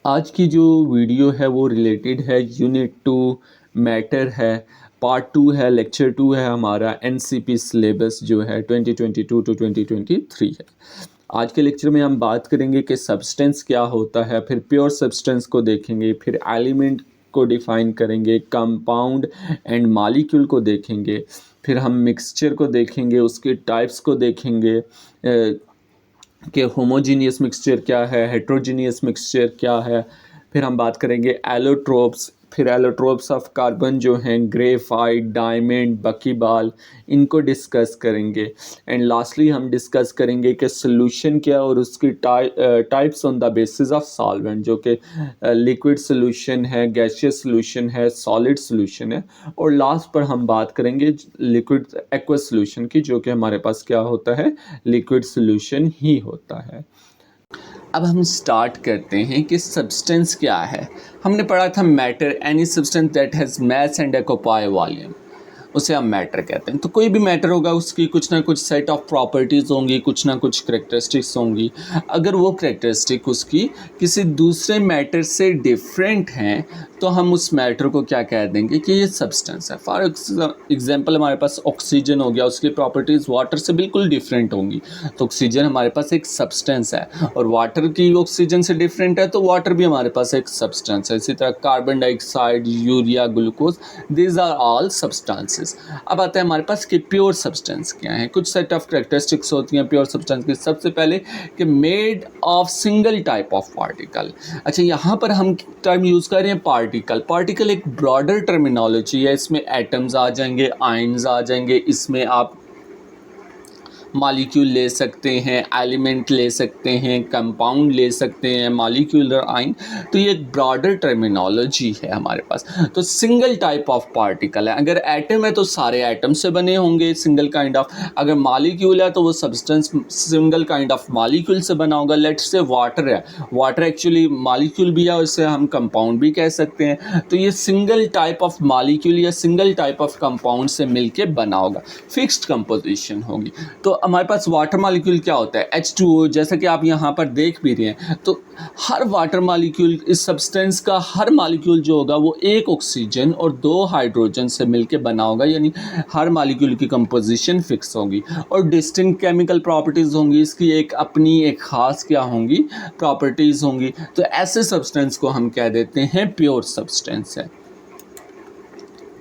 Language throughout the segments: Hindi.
आज की जो वीडियो है वो रिलेटेड है यूनिट 2 मैटर है, पार्ट 2 है, लेक्चर 2 है हमारा एनसीपी सिलेबस जो है 2022 टू 2023 है। आज के लेक्चर में हम बात करेंगे कि सब्सटेंस क्या होता है, फिर प्योर सब्सटेंस को देखेंगे, फिर एलिमेंट को डिफ़ाइन करेंगे, कंपाउंड एंड मॉलिक्यूल को देखेंगे, फिर हम मिक्सचर को देखेंगे, उसके टाइप्स को देखेंगे कि होमोजीनियस मिक्सचर क्या है, हेट्रोजीनियस मिक्सचर क्या है। फिर हम बात करेंगे एलोट्रोप्स, फिर एलोट्रोप्स ऑफ कार्बन जो हैं ग्रेफाइट, डायमंड, बकीबाल, इनको डिस्कस करेंगे। एंड लास्टली हम डिस्कस करेंगे कि सोल्यूशन क्या और उसकी types on the basis of solvent, जो कि लिक्विड सोल्यूशन है, गैसियस सोल्यूशन है, सॉलिड सोल्यूशन है। और लास्ट पर हम बात करेंगे लिक्विड एक्वस सोल्यूशन की, जो कि हमारे पास क्या होता है, लिक्विड सोल्यूशन ही होता है। अब हम स्टार्ट करते हैं कि सब्सटेंस क्या है। हमने पढ़ा था matter, any substance that has mass and occupy volume, उसे हम मैटर कहते हैं। तो कोई भी मैटर होगा उसकी कुछ ना कुछ सेट ऑफ प्रॉपर्टीज़ होंगी, कुछ ना कुछ करेक्टरिस्टिक्स होंगी। अगर वो करेक्टरिस्टिक उसकी किसी दूसरे मैटर से डिफरेंट हैं तो हम उस मैटर को क्या कह देंगे कि ये सब्सटेंस है। फॉर एग्जांपल हमारे पास ऑक्सीजन हो गया, उसकी प्रॉपर्टीज़ वाटर से बिल्कुल डिफरेंट होंगी, तो ऑक्सीजन हमारे पास एक सब्सटेंस है। और वाटर की ऑक्सीजन से डिफरेंट है तो वाटर भी हमारे पास एक सब्सटेंस है। इसी तरह carbon dioxide, urea, glucose, these are all substances. अब आता है हमारे पास कि प्योर सब्सटेंस क्या है। कुछ सेट ऑफ करेक्टरिस्टिक्स होती हैं प्योर सब्सटेंस की। सबसे पहले कि made of single type of particle. अच्छा, यहाँ पर हम टर्म यूज़ कर रहे हैं पार्टिकल। पार्टिकल एक ब्रॉडर टर्मिनोलॉजी है, इसमें एटम्स आ जाएंगे, आयन्स आ जाएंगे, इसमें आप मॉलिक्यूल ले सकते हैं, एलिमेंट ले सकते हैं, कंपाउंड ले सकते हैं, मॉलिक्यूलर आइन। तो ये एक ब्रॉडर टर्मिनोलॉजी है हमारे पास। तो सिंगल टाइप ऑफ पार्टिकल है। अगर एटम है तो सारे एटम से बने होंगे, सिंगल काइंड ऑफ। अगर मॉलिक्यूल है तो वो substance single kind of molecule से बना होगा। लेट्स से वाटर है, वाटर एक्चुअली मॉलिक्यूल भी है और इसे हम कंपाउंड भी कह सकते हैं। तो ये सिंगल टाइप ऑफ मॉलिक्यूल या सिंगल टाइप ऑफ कंपाउंड से मिलके बना होगा, फिक्स्ड कंपोजिशन होगी। तो हमारे पास वाटर मॉलिक्यूल क्या होता है, H2O, जैसा कि आप यहाँ पर देख भी रहे हैं। तो हर वाटर मॉलिक्यूल, इस सब्सटेंस का हर मॉलिक्यूल जो होगा वो एक ऑक्सीजन और 2 हाइड्रोजन से मिलके बना होगा, यानी हर मॉलिक्यूल की कंपोजिशन फिक्स होगी और डिस्टिंक्ट केमिकल प्रॉपर्टीज़ होंगी। इसकी एक अपनी एक ख़ास क्या होंगी, प्रॉपर्टीज़ होंगी। तो ऐसे सब्सटेंस को हम कह देते हैं प्योर सब्सटेंस है।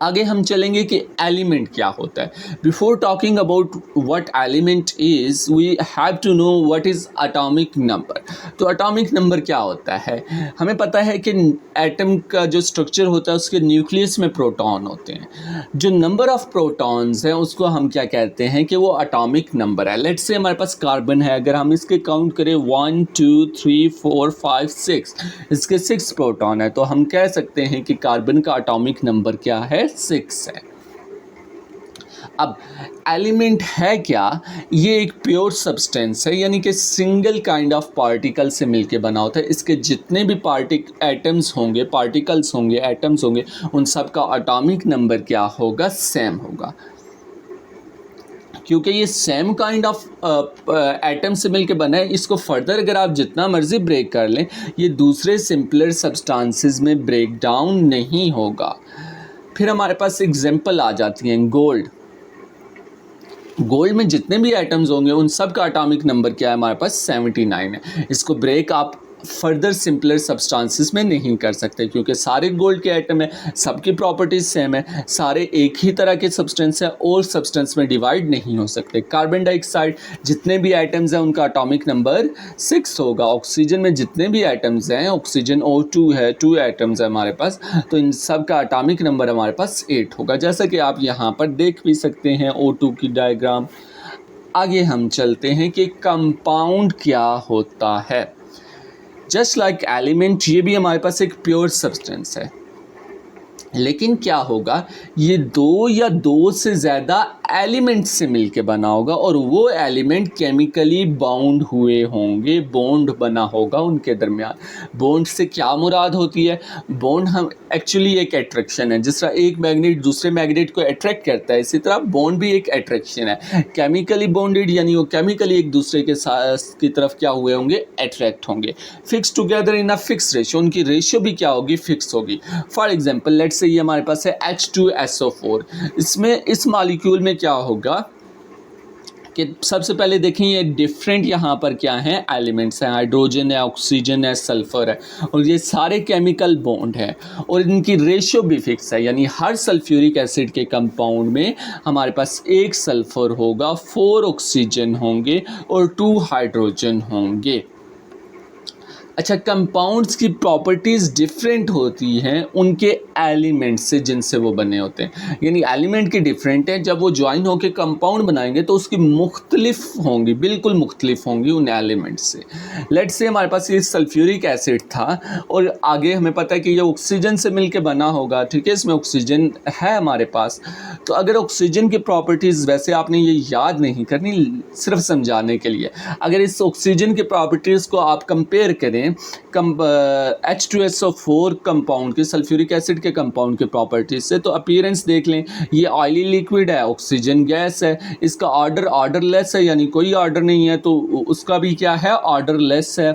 आगे हम चलेंगे कि एलिमेंट क्या होता है। Before talking about what element is, we have to know what is atomic number. तो एटॉमिक नंबर क्या होता है, हमें पता है कि एटम का जो स्ट्रक्चर होता है उसके न्यूक्लियस में प्रोटॉन होते हैं। जो नंबर ऑफ प्रोटॉन्स हैं उसको हम क्या कहते हैं कि वो एटॉमिक नंबर है। लेट्स से हमारे पास कार्बन है, अगर हम इसके काउंट करें 1 2 3 4 5 6, इसके 6 प्रोटॉन है, तो हम कह सकते हैं कि कार्बन का एटॉमिक नंबर क्या है, 6 है। अब एलिमेंट है क्या, ये एक प्योर सब्सटेंस है, यानी कि सिंगल काइंड ऑफ पार्टिकल से मिलके बना होता है। इसके जितने भी एटम्स होंगे, पार्टिकल्स होंगे, एटम्स होंगे, उन सब का एटॉमिक नंबर क्या होगा, सेम होगा। क्योंकि ये सेम काइंड ऑफ एटम से मिलके बना है। इसको फर्दर अगर आप जितना मर्जी ब्रेक कर लें, ये दूसरे सिंपलर सब्सटेंसेस में ब्रेक डाउन नहीं होगा। फिर हमारे पास एग्जांपल आ जाती हैं गोल्ड। गोल्ड में जितने भी एटम्स होंगे उन सब का एटॉमिक नंबर क्या है, हमारे पास 79 है। इसको ब्रेक आप फर्दर सिंपलर सब्सटेंसेस में नहीं कर सकते, क्योंकि सारे गोल्ड के एटम है, सबकी प्रॉपर्टीज सेम है, सारे एक ही तरह के सब्सटेंस है और सब्सटेंस में डिवाइड नहीं हो सकते। कार्बन डाइऑक्साइड जितने भी एटम्स हैं उनका एटॉमिक नंबर 6 होगा। ऑक्सीजन में जितने भी एटम्स हैं, ऑक्सीजन O2 है, 2 एटम्स है हमारे पास, तो इन सब का एटॉमिक नंबर हमारे पास 8 होगा, जैसा कि आप यहाँ पर देख भी सकते हैं O2 की डायग्राम। आगे हम चलते हैं कि कंपाउंड क्या होता है। जस्ट लाइक एलिमेंट, ये भी हमारे पास एक प्योर सब्सटेंस है, लेकिन क्या होगा, ये 2 या 2 से ज़्यादा एलिमेंट से मिलके बना होगा और वो एलिमेंट केमिकली बाउंड हुए होंगे, बॉन्ड बना होगा उनके दरमियान। बॉन्ड से क्या मुराद होती है? बॉन्ड हम एक्चुअली एक अट्रैक्शन है, जिस तरह एक मैग्नेट दूसरे मैग्नेट को अट्रैक्ट करता है, इसी तरह बॉन्ड भी एक अट्रैक्शन है। केमिकली बॉन्डेड यानी वो केमिकली एक दूसरे के साथ की तरफ क्या हुए होंगे? अट्रैक्ट होंगे। Fix together in a fix ratio, उनकी रेशियो भी क्या होगी? फिक्स होगी। फॉर एग्जांपल लेट्स से ये हमारे पास है H2SO4, इसमें इस मॉलिक्यूल में क्या होगा कि सबसे पहले देखें ये डिफरेंट यहाँ पर क्या हैं? एलिमेंट्स हैं, हाइड्रोजन है, ऑक्सीजन है, सल्फ़र है, और ये सारे केमिकल बॉन्ड हैं और इनकी रेशियो भी फिक्स है, यानी हर सल्फ्यूरिक एसिड के कंपाउंड में हमारे पास 1 सल्फ़र होगा, 4 ऑक्सीजन होंगे और 2 हाइड्रोजन होंगे। अच्छा, कंपाउंड्स की प्रॉपर्टीज़ डिफरेंट होती हैं उनके एलिमेंट से जिनसे वो बने होते हैं, यानी एलिमेंट की डिफरेंट है, जब वो ज्वाइन होकर कंपाउंड बनाएंगे तो उसकी मुख्तलिफ होंगी, बिल्कुल मुख्तलिफ होंगी उन एलिमेंट से। लेट्स से हमारे पास ये सल्फ्यूरिक एसिड था और आगे हमें पता है कि ये ऑक्सीजन से मिलकर बना होगा, ठीक है, इसमें ऑक्सीजन है हमारे पास। तो अगर ऑक्सीजन की प्रॉपर्टीज़, वैसे आपने ये याद नहीं करनी, सिर्फ समझाने के लिए, अगर इस ऑक्सीजन की प्रॉपर्टीज़ को आप कंपेयर करें H2SO4 कंपाउंड के, सल्फ्यूरिक एसिड के कंपाउंड के प्रॉपर्टीज से, तो अपीयरेंस देख लें, ये ऑयली लिक्विड है, ऑक्सीजन गैस है, इसका ऑर्डरलेस है, यानी कोई ऑर्डर नहीं है, तो उसका भी क्या है? ऑर्डरलेस है।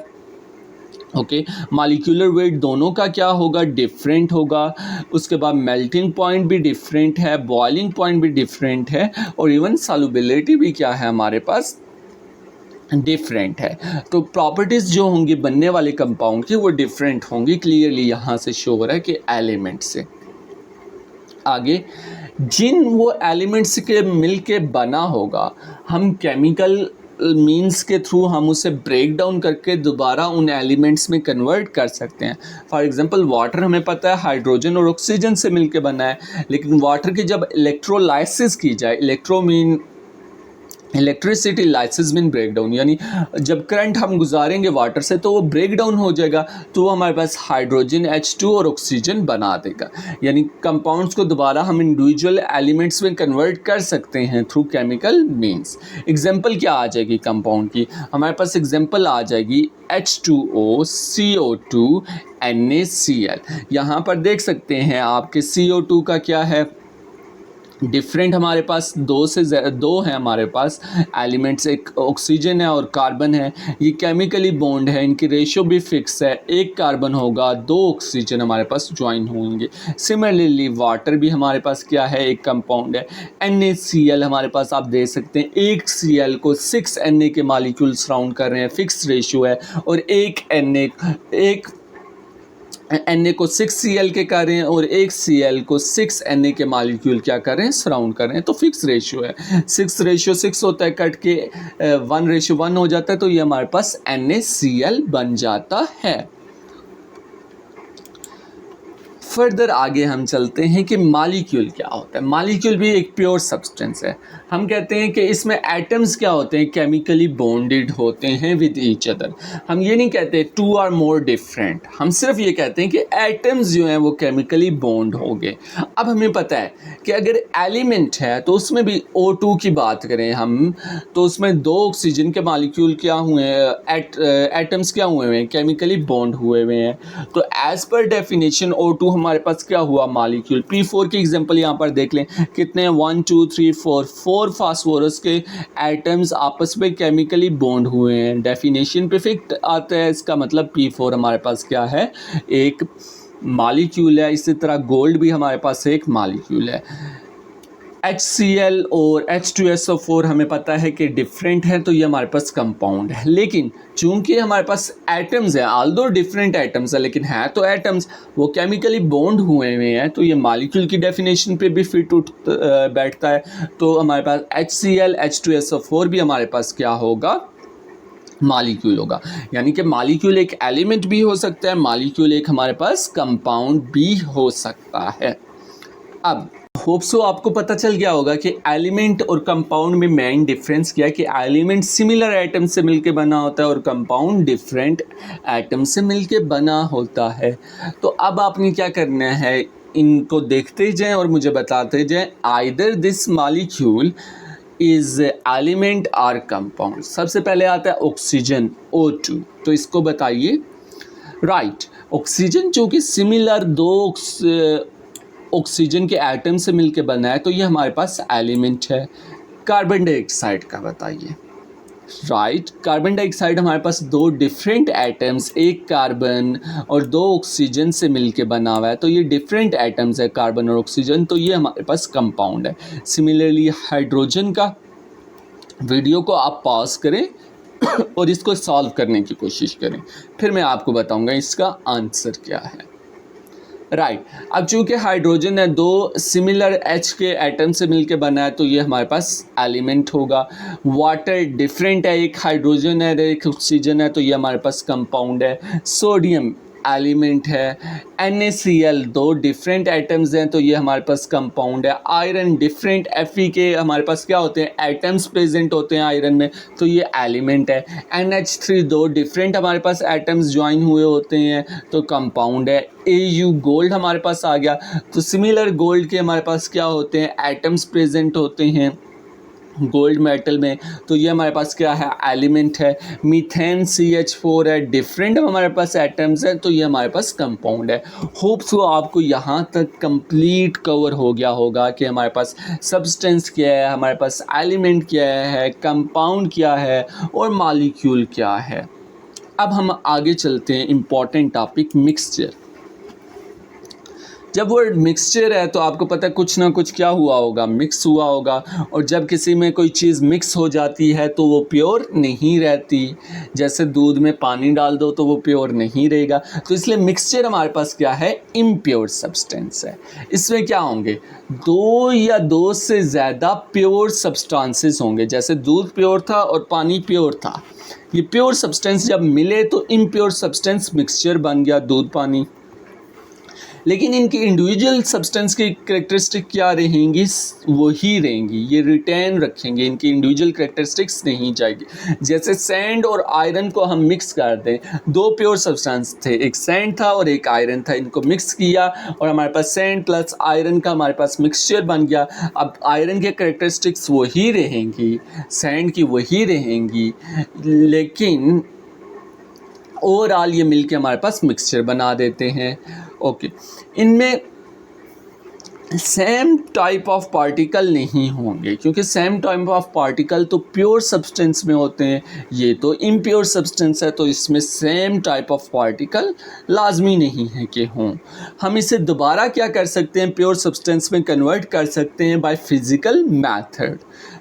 ओके, मॉलिक्यूलर वेट दोनों का क्या होगा? डिफरेंट होगा। उसके बाद मेल्टिंग पॉइंट भी डिफरेंट है, बॉइलिंग पॉइंट भी डिफरेंट है, और इवन सॉल्युबिलिटी भी क्या है हमारे पास? डिफरेंट है। तो प्रॉपर्टीज़ जो होंगी बनने वाले कंपाउंड की वो डिफरेंट होंगी, क्लियरली यहाँ से शो हो रहा है कि एलिमेंट से। आगे जिन वो एलिमेंट्स के मिल के बना होगा, हम केमिकल मीन्स के थ्रू हम उसे ब्रेक डाउन करके दोबारा उन एलिमेंट्स में कन्वर्ट कर सकते हैं। फॉर एग्जांपल वाटर हमें पता है हाइड्रोजन और ऑक्सीजन से मिलके बना है, लेकिन वाटर की जब इलेक्ट्रोलाइसिस की जाए, electricity lysis mean break down, यानी जब करंट हम गुजारेंगे वाटर से तो वो ब्रेक डाउन हो जाएगा, तो वो हमारे पास हाइड्रोजन H2 और ऑक्सीजन बना देगा। यानी कंपाउंड्स को दोबारा हम इंडिविजुअल एलिमेंट्स में कन्वर्ट कर सकते हैं थ्रू केमिकल मीन्स। एग्जांपल क्या आ जाएगी कंपाउंड की? हमारे पास एग्जांपल आ जाएगी H2O CO2 NaCl। यहाँ पर देख सकते हैं आपके CO2 का क्या है? डिफरेंट हमारे पास दो हैं हमारे पास एलिमेंट्स, एक ऑक्सीजन है और कार्बन है। ये केमिकली बॉन्ड है, इनकी रेशियो भी फिक्स है, 1 कार्बन होगा, 2 ऑक्सीजन हमारे पास ज्वाइन होंगे। सिमिलरली वाटर भी हमारे पास क्या है? एक कंपाउंड है। NaCl हमारे पास आप दे सकते हैं, 1 Cl को 6 Na के मॉलिक्यूल सराउंड कर रहे हैं, फिक्स रेशियो है, और एक Na को 6 Cl के कर रहे हैं और 1 Cl को 6 Na के मॉलिक्यूल क्या कर रहे हैं? सराउंड कर रहे हैं। तो फिक्स रेशियो है, 6:6 होता है, कट के 1:1 हो जाता है, तो ये हमारे पास NaCl बन जाता है। फर्दर आगे हम चलते हैं कि मॉलिक्यूल क्या होता है। मॉलिक्यूल भी एक प्योर सब्सटेंस है। हम कहते हैं कि इसमें एटम्स क्या होते हैं? केमिकली बॉन्डेड होते हैं विद ईच अदर। हम ये नहीं कहते 2 आर मोर डिफरेंट, हम सिर्फ ये कहते हैं कि एटम्स जो हैं वो केमिकली बॉन्ड हो गए। अब हमें पता है कि अगर एलिमेंट है तो उसमें भी O2 की बात करें हम, तो उसमें 2 ऑक्सीजन के मॉलिक्यूल क्या हुए हैं? एटम्स क्या हुए हैं? केमिकली बॉन्ड हुए हुए हैं। तो एज पर डेफिनेशन O2 हमारे पास क्या हुआ? मॉलिक्यूल। P4 की एग्जांपल यहाँ पर देख लें, कितने? 1 2 3 4 फास्फोरस के एटम्स आपस में केमिकली बॉन्ड हुए हैं। डेफिनेशन पे फिट आता है, इसका मतलब P4 हमारे पास क्या है? एक मॉलिक्यूल है। इसी तरह गोल्ड भी हमारे पास एक मॉलिक्यूल है। HCl और H2SO4 हमें पता है कि डिफरेंट है, तो ये हमारे पास कंपाउंड है। लेकिन चूंकि हमारे पास एटम्स हैं, ऑल्दो डिफरेंट एटम्स है लेकिन है तो एटम्स, वो केमिकली बॉन्ड हुए हुए हैं, तो ये मॉलिक्यूल की डेफिनेशन पे भी फिट बैठता है। तो हमारे पास HCl H2SO4 भी हमारे पास क्या होगा? मॉलिक्यूल होगा। यानी कि मॉलिक्यूल एक एलिमेंट भी हो सकता है, मॉलिक्यूल एक हमारे पास कंपाउंड भी हो सकता है। अब होप सो आपको पता चल गया होगा कि एलिमेंट और कंपाउंड में मेन डिफरेंस क्या है, कि एलिमेंट सिमिलर एटम से मिलके बना होता है और कंपाउंड डिफरेंट एटम से मिलके बना होता है। तो अब आपने क्या करना है, इनको देखते जाएं और मुझे बताते जाएं either this molecule is element और कंपाउंड। सबसे पहले आता है ऑक्सीजन O2, तो इसको बताइए। राइट, ऑक्सीजन जो कि सिमिलर दो ऑक्सीजन के एटम से मिलके बना है, तो ये हमारे पास एलिमेंट है। कार्बन डाइऑक्साइड का बताइए। राइट, कार्बन डाइऑक्साइड हमारे पास दो डिफरेंट एटम्स, एक कार्बन और दो ऑक्सीजन से मिलके बना हुआ है, तो ये डिफरेंट एटम्स है कार्बन और ऑक्सीजन, तो ये हमारे पास कंपाउंड है। सिमिलरली हाइड्रोजन का वीडियो को आप पॉज करें और इसको सॉल्व करने की कोशिश करें, फिर मैं आपको बताऊंगा इसका आंसर क्या है। राइट, अब चूंकि हाइड्रोजन है दो सिमिलर H के एटम से मिलके बना है, तो ये हमारे पास एलिमेंट होगा। वाटर डिफरेंट है, एक हाइड्रोजन है एक ऑक्सीजन है, तो ये हमारे पास कंपाउंड है। सोडियम एलिमेंट है। NaCl दो डिफरेंट एटम्स हैं, तो ये हमारे पास कंपाउंड है। आयरन डिफरेंट Fe के हमारे पास क्या होते हैं, एटम्स प्रेजेंट होते हैं आयरन में, तो ये एलिमेंट है। NH3 दो डिफरेंट हमारे पास एटम्स ज्वाइन हुए होते हैं, तो कंपाउंड है। Au गोल्ड हमारे पास आ गया, तो सिमिलर गोल्ड के हमारे पास क्या होते हैं, एटम्स प्रेजेंट होते हैं गोल्ड मेटल में, तो ये हमारे पास क्या है, एलिमेंट है। मीथेन CH4 है, डिफरेंट हमारे पास एटम्स है, तो ये हमारे पास कंपाउंड है। होप सो आपको यहाँ तक कंप्लीट कवर हो गया होगा कि हमारे पास सब्सटेंस क्या है, हमारे पास एलिमेंट क्या है, कंपाउंड क्या है और मॉलिक्यूल क्या है। अब हम आगे चलते हैं, इम्पॉर्टेंट टॉपिक मिक्सचर। जब वर्ड मिक्सचर है तो आपको पता है कुछ ना कुछ क्या हुआ होगा, मिक्स हुआ होगा, और जब किसी में कोई चीज़ मिक्स हो जाती है तो वो प्योर नहीं रहती। जैसे दूध में पानी डाल दो तो वो प्योर नहीं रहेगा, तो इसलिए मिक्सचर हमारे पास क्या है, इम्प्योर सब्सटेंस है। इसमें क्या होंगे, दो या दो से ज़्यादा प्योर सब्सटेंसेस होंगे। जैसे दूध प्योर था और पानी प्योर था, ये प्योर सब्सटेंस जब मिले तो इम्प्योर सब्सटेंस मिक्सचर बन गया, दूध पानी। लेकिन इनकी इंडिविजुअल सब्सटेंस की करेक्टरिस्टिक क्या रहेंगी, वही रहेंगी, ये रिटेन रखेंगे, इनकी इंडिविजुअल करेक्टरिस्टिक्स नहीं जाएगी। जैसे सैंड और आयरन को हम मिक्स कर दें, दो प्योर सब्सटेंस थे, एक सैंड था और एक आयरन था, इनको मिक्स किया और हमारे पास सैंड प्लस आयरन का हमारे पास मिक्सचर बन गया। अब आयरन के करेक्टरिस्टिक्स वही रहेंगी, सैंड की वही रहेंगी, लेकिन ओवरऑल ये मिलके हमारे पास मिक्सचर बना देते हैं। ओके, इनमें सेम टाइप ऑफ पार्टिकल नहीं होंगे, क्योंकि सेम टाइप ऑफ पार्टिकल तो प्योर सब्सटेंस में होते हैं, ये तो इम्प्योर सब्सटेंस है, तो इसमें सेम टाइप ऑफ पार्टिकल लाजमी नहीं है कि हों। हम इसे दोबारा क्या कर सकते हैं, प्योर सब्सटेंस में कन्वर्ट कर सकते हैं by physical method.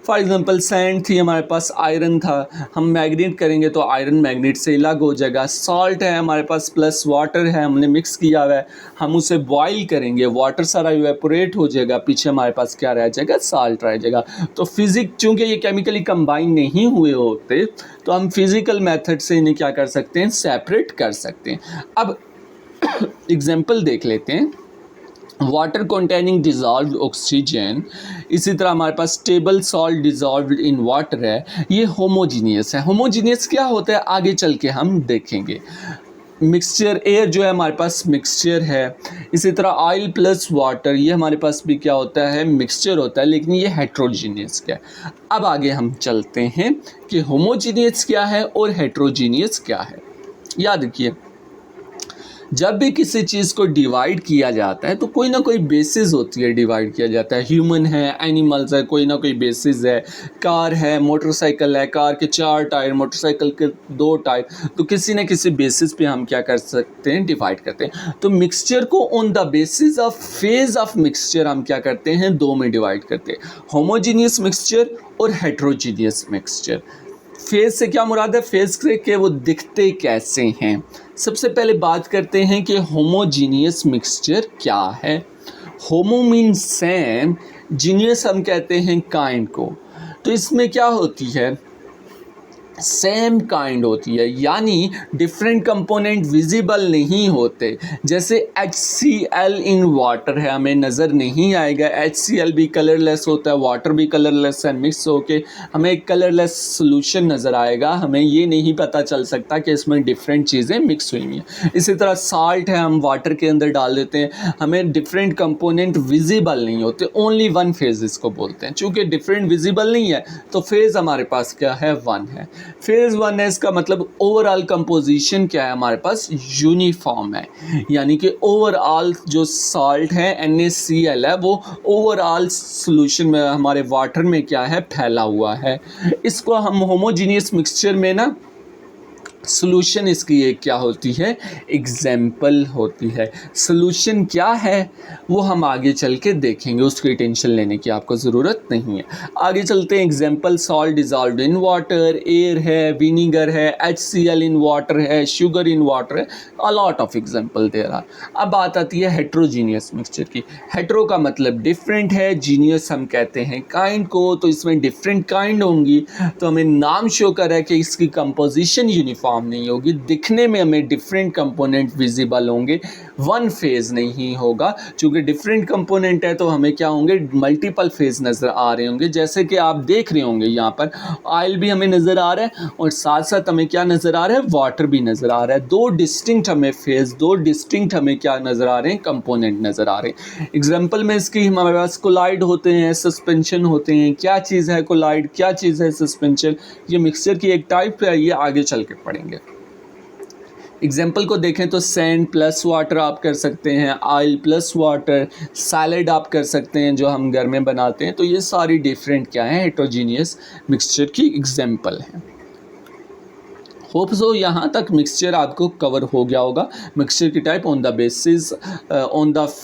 For example sand थी हमारे पास, आयरन था, हम मैग्नेट करेंगे तो आयरन मैग्नेट से अलग हो जाएगा। सॉल्ट है हमारे पास प्लस वाटर है, हमने मिक्स किया हुआ है, हम उसे बॉईल करेंगे, वाटर सारा इवेपोरेट हो जाएगा, पीछे हमारे पास क्या रह जाएगा, सॉल्ट रह जाएगा। तो फिजिक्स, चूँकि ये केमिकली कंबाइन नहीं हुए होते, तो हम फिज़िकल मेथड से इन्हें क्या कर सकते हैं, सेपरेट कर सकते हैं। अब एग्जाम्पल देख लेते हैं। वाटर कंटेनिंग डिजॉल्व्ड ऑक्सीजन, इसी तरह हमारे पास stable salt dissolved in water है, ये होमोजीनियस है। होमोजीनियस क्या होता है आगे चल के हम देखेंगे। मिक्सचर, एयर जो है हमारे पास मिक्सचर है, इसी तरह ऑयल प्लस वाटर, ये हमारे पास भी क्या होता है, मिक्सचर होता है, लेकिन ये हेट्रोजीनियस क्या है। अब आगे हम चलते हैं कि होमोजीनियस क्या है और हेट्रोजीनियस क्या है। याद रखिए, जब भी किसी चीज़ को डिवाइड किया जाता है तो कोई ना कोई बेसिस होती है, डिवाइड किया जाता है। ह्यूमन है, एनिमल्स है, कोई ना कोई बेसिस है। कार है, मोटरसाइकिल है, कार के 4 टायर, मोटरसाइकिल के 2 टायर, तो किसी न किसी बेसिस पे हम क्या कर सकते हैं, डिवाइड करते हैं। तो मिक्सचर को on the basis of phase of mixture हम क्या करते हैं, 2 में डिवाइड करते हैं, होमोजीनियस मिक्सचर और हेट्रोजीनियस मिक्सचर। फेज से क्या मुराद है, फेज से कि वो दिखते कैसे हैं। सबसे पहले बात करते हैं कि होमोजीनियस मिक्सचर क्या है। होमो मीन्स सेम, जीनियस हम कहते हैं काइंड को। तो इसमें क्या होती है, सेम काइंड होती है, यानी डिफरेंट कंपोनेंट विजिबल नहीं होते। जैसे HCl इन वाटर है, हमें नज़र नहीं आएगा। HCl भी कलरलेस होता है, वाटर भी कलरलेस है, मिक्स होके हमें एक कलरलेस सोल्यूशन नज़र आएगा। हमें ये नहीं पता चल सकता कि इसमें डिफरेंट चीज़ें मिक्स हुई हैं। इसी तरह साल्ट है, हम वाटर के अंदर डाल देते हैं, हमें डिफरेंट कंपोनेंट विजिबल नहीं होते, ओनली वन फेज़ इसको बोलते हैं। चूँकि डिफरेंट विजिबल नहीं है तो फेज़ हमारे पास क्या है, वन है। फेज़ वन है, इसका मतलब ओवरऑल कंपोजिशन क्या है, हमारे पास यूनिफॉर्म है, यानी कि ओवरऑल जो साल्ट है NaCl है वो ओवरऑल सॉल्यूशन में हमारे वाटर में क्या है, फैला हुआ है। इसको हम होमोजीनियस मिक्सचर में ना सॉल्यूशन इसकी एक क्या होती है, एग्जाम्पल होती है। सॉल्यूशन क्या है वो हम आगे चल के देखेंगे, उसकी टेंशन लेने की आपको ज़रूरत नहीं है। आगे चलते हैं। Example, salt dissolved in water, air है, विनीगर है, HCl इन वाटर है, शुगर इन वाटर है, a lot of example there are. अब बात आती है हेट्रोजीनियस मिक्सचर की। हेट्रो का मतलब डिफरेंट है, जीनियस हम कहते हैं काइंड को, तो इसमें डिफरेंट काइंड होंगी, तो हमें नाम शो कर रहा है कि इसकी कंपोजिशन यूनिफॉर्म नहीं होगी, दिखने में हमें डिफरेंट कंपोनेंट विजिबल होंगे, वन फेज़ नहीं होगा। चूँकि डिफरेंट कंपोनेंट है तो हमें क्या होंगे, मल्टीपल फेज़ नज़र आ रहे होंगे। जैसे कि आप देख रहे होंगे यहाँ पर ऑयल भी हमें नज़र आ रहा है और साथ साथ हमें क्या नज़र आ रहा है, वाटर भी नज़र आ रहा है। दो डिस्टिंक्ट हमें फेज़, दो डिस्टिंक्ट हमें क्या नज़र आ रहे हैं, कंपोनेंट नज़र आ रहे हैं। एग्जाम्पल में इसकी हमारे पास कोलाइड होते हैं, सस्पेंशन होते हैं। क्या चीज़ है कोलाइड, क्या चीज़ है सस्पेंशन, ये मिक्सचर की एक टाइप है, ये आगे चल के पढ़ेंगे। एग्जाम्पल को देखें तो सैंड प्लस वाटर आप कर सकते हैं, ऑयल प्लस वाटर, सैलेड आप कर सकते हैं जो हम घर में बनाते हैं। तो ये सारी डिफरेंट क्या है, हेट्रोजीनियस मिक्सचर की एग्जाम्पल हैं। होप सो यहाँ तक मिक्सचर आपको कवर हो गया होगा। मिक्सचर की type on the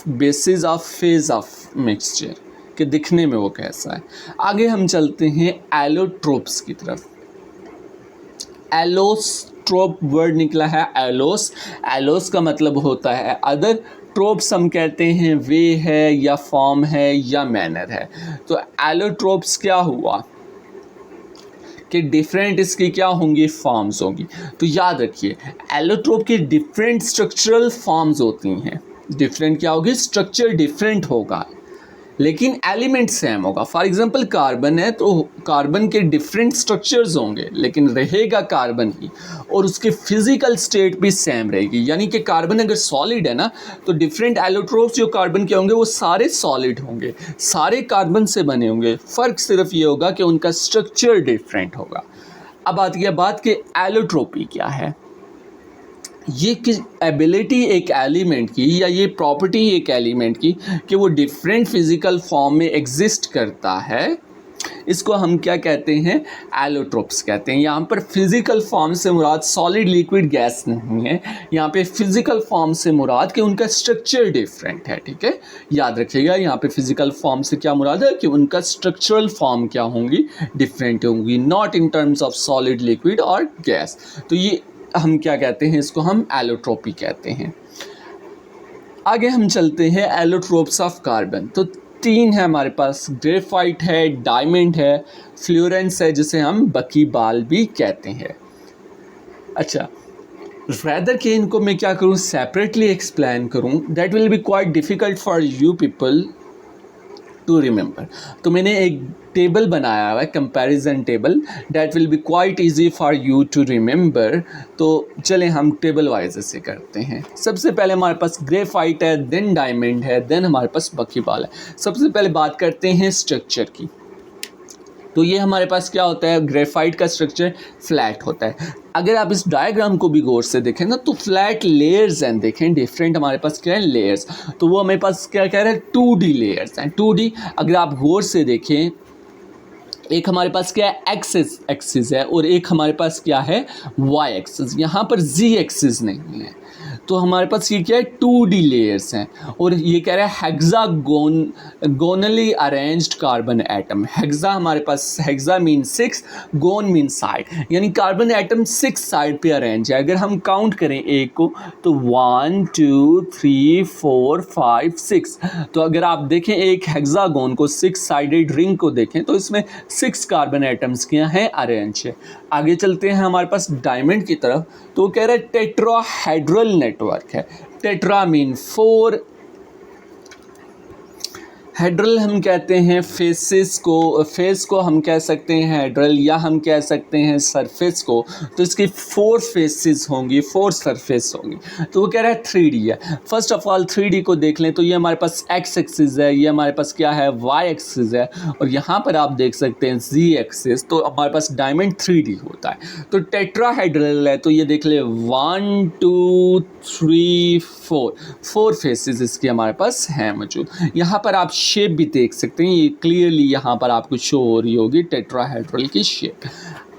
basis of phase of mixture कि दिखने में वो कैसा है। आगे हम चलते हैं एलोट्रोप्स की तरफ। एलोट्रोप वर्ड निकला है एलोस। एलोस का मतलब होता है अदर, ट्रोप्स हम कहते हैं वे है या फॉर्म है या मैनर है। तो एलोट्रोप्स क्या हुआ कि डिफरेंट इसकी क्या होंगी, फॉर्म्स होंगी। तो याद रखिए एलोट्रोप की डिफरेंट स्ट्रक्चरल फॉर्म्स होती हैं। डिफरेंट क्या होगी, स्ट्रक्चर डिफरेंट होगा लेकिन एलिमेंट सेम होगा। फॉर एग्जांपल कार्बन है तो कार्बन के डिफरेंट स्ट्रक्चर्स होंगे लेकिन रहेगा कार्बन ही, और उसकी फिजिकल स्टेट भी सेम रहेगी। यानी कि कार्बन अगर सॉलिड है ना तो डिफरेंट एलोट्रोप्स जो कार्बन के होंगे वो सारे सॉलिड होंगे, सारे कार्बन से बने होंगे। फ़र्क सिर्फ ये होगा कि उनका स्ट्रक्चर डिफरेंट होगा। अब आती है बात कि एलोट्रोपी क्या है। ये किस एबिलिटी एक एलिमेंट की या ये प्रॉपर्टी एक एलिमेंट की कि वो डिफरेंट फिजिकल फॉर्म में एग्जिस्ट करता है, इसको हम क्या कहते हैं, एलोट्रोप्स कहते हैं। यहाँ पर फिजिकल फॉर्म से मुराद सॉलिड लिक्विड गैस नहीं है, यहाँ पे फिजिकल फॉर्म से मुराद कि उनका स्ट्रक्चर डिफरेंट है। ठीक है, याद रखिएगा यहाँ पे फिजिकल फॉर्म से क्या मुराद है कि उनका स्ट्रक्चरल फॉर्म क्या होंगी, डिफरेंट होंगी, not in terms of solid liquid और गैस। तो ये हम क्या कहते हैं, इसको हम एलोट्रोपी कहते हैं। आगे हम चलते हैं एलोट्रोप्स ऑफ कार्बन। तो तीन है हमारे पास, ग्रेफाइट है, डायमंड है, फ्लोरेंस है जिसे हम बकीबाल भी कहते हैं। अच्छा, रैदर कि इनको मैं क्या करूं, सेपरेटली एक्सप्लेन करूं, that will be quite difficult for you people to remember. तो मैंने एक टेबल बनाया हुआ है, comparison table, that will be quite easy for you to remember. तो चलें हम टेबल वाइज ऐसे करते हैं। सबसे पहले हमारे पास ग्रेफाइट है, देन डायमंड है, देन हमारे पास बकीबाल है। सबसे पहले बात करते हैं स्ट्रक्चर की। तो ये हमारे पास क्या होता है, ग्रेफाइट का स्ट्रक्चर फ्लैट होता है। अगर आप इस डायग्राम को भी गौर से देखें ना तो फ्लैट लेयर्स हैं, देखें डिफरेंट हमारे पास क्या है, लेयर्स। तो वो हमारे पास क्या कह रहे हैं, 2D लेयर्स हैं। 2D अगर आप गौर से देखें, एक हमारे पास क्या है, एक्सिस है और एक हमारे पास क्या है, वाई एक्सिस। यहाँ पर जी एक्सिस नहीं है। तो हमारे पास ये क्या है, 2D लेयर्स हैं। और ये कह रहा है हेक्सागोनली अरेंज्ड कार्बन एटम। हेक्सा हमारे पास, हेक्सा मीन 6, गोन मीन साइड, यानी कार्बन एटम 6 साइड पे अरेंज है। अगर हम काउंट करें एक को तो 1 2 3 4 5 6। तो अगर आप देखें एक हेक्सागोन को, 6 साइडेड रिंग को देखें तो इसमें 6 कार्बन एटम्स क्या हैं, अरेंज है। आगे चलते हैं हमारे पास डायमंड की तरफ, तो वो कह रहा है टेट्राहेड्रल नेटवर्क है। टेट्रा मीन 4, हेड्रल हम कहते हैं फेस को हम कह सकते हैं हेड्रल, या हम कह सकते हैं सरफेस को। तो इसकी 4 फेसेस होंगी, 4 सरफेस होंगी। तो वो कह रहा है 3D है। फर्स्ट ऑफ ऑल 3D को देख लें तो ये हमारे पास एक्स एक्सिस है, ये हमारे पास क्या है, वाई एक्सिस है, और यहाँ पर आप देख सकते हैं जी एक्सिस। तो हमारे पास डायमंड 3D होता है। तो टेट्राहेड्रल है, तो ये देख ले 1 2 3 4 फेसेस इसके हमारे पास हैं मौजूद। यहाँ पर आप शेप भी देख सकते हैं, ये क्लियरली यहाँ पर आपको शो हो रही होगी टेट्राहेड्रल की शेप।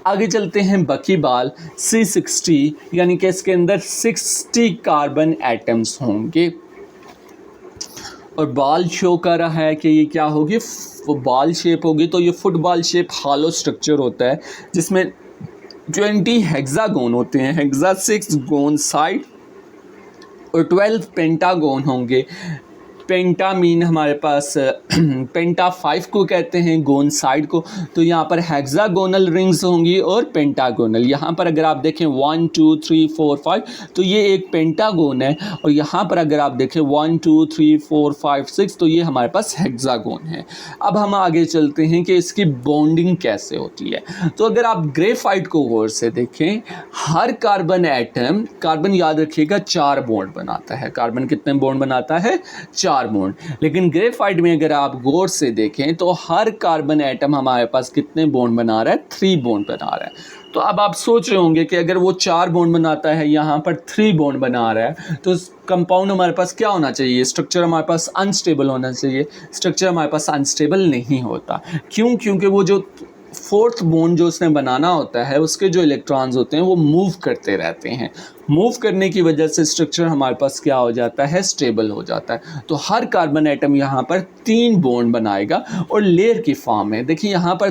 आगे चलते हैं बकीबाल C60, यानी कि इसके अंदर 60 कार्बन एटम्स होंगे, और बॉल शो कर रहा है कि ये क्या होगी, बॉल शेप होगी। तो ये फुटबॉल शेप हॉलो स्ट्रक्चर होता है जिसमें 20 हेक्सागोन होते हैं, हेक्सा 6 गोन साइड और 12 पेंटागोन होंगे। पेंटा मीन हमारे पास पेंटा 5 को कहते हैं, गोन साइड को। तो यहाँ पर हेक्सागोनल रिंग्स होंगी और पेंटागोनल। यहाँ पर अगर आप देखें 1 2 3 4 5, तो ये एक पेंटागोन है, और यहाँ पर अगर आप देखें 1 2 3 4 5 6, तो ये हमारे पास हेक्सागोन है। अब हम आगे चलते हैं कि इसकी बॉन्डिंग कैसे होती है। तो अगर आप ग्रेफाइट को गौर से देखें, हर कार्बन एटम, कार्बन याद रखिएगा 4 बॉन्ड बनाता है। कार्बन कितने बॉन्ड बनाता है, 4 बॉन्ड। लेकिन ग्रेफाइट में अगर आप गौर से देखें तो हर कार्बन एटम हमारे पास कितने बॉन्ड बना रहा है, 3 बॉन्ड बना रहा है। तो अब आप सोच रहे होंगे कि अगर वो 4 बॉन्ड बनाता है, यहाँ पर 3 बॉन्ड बना रहा है, तो कंपाउंड हमारे पास क्या होना चाहिए, स्ट्रक्चर हमारे पास अनस्टेबल होना चाहिए। स्ट्रक्चर हमारे पास अनस्टेबल नहीं होता। क्यों? क्योंकि वो जो 4th बॉन्ड जो उसने बनाना होता है, उसके जो इलेक्ट्रॉन्स होते हैं वो मूव करते रहते हैं। मूव करने की वजह से स्ट्रक्चर हमारे पास क्या हो जाता है, स्टेबल हो जाता है। तो हर कार्बन एटम यहाँ पर 3 बॉन्ड बनाएगा और लेयर की फॉर्म में। देखिए यहाँ पर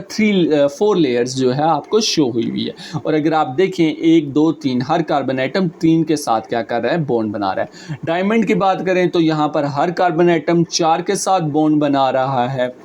4 लेयर्स जो है आपको शो हुई हुई है, और अगर आप देखें 1 2 3, हर कार्बन एटम 3 के साथ क्या कर रहा है, बॉन्ड बना रहा है। डायमंड की बात करें तो यहाँ पर हर कार्बन एटम 4 के साथ बॉन्ड बना रहा है,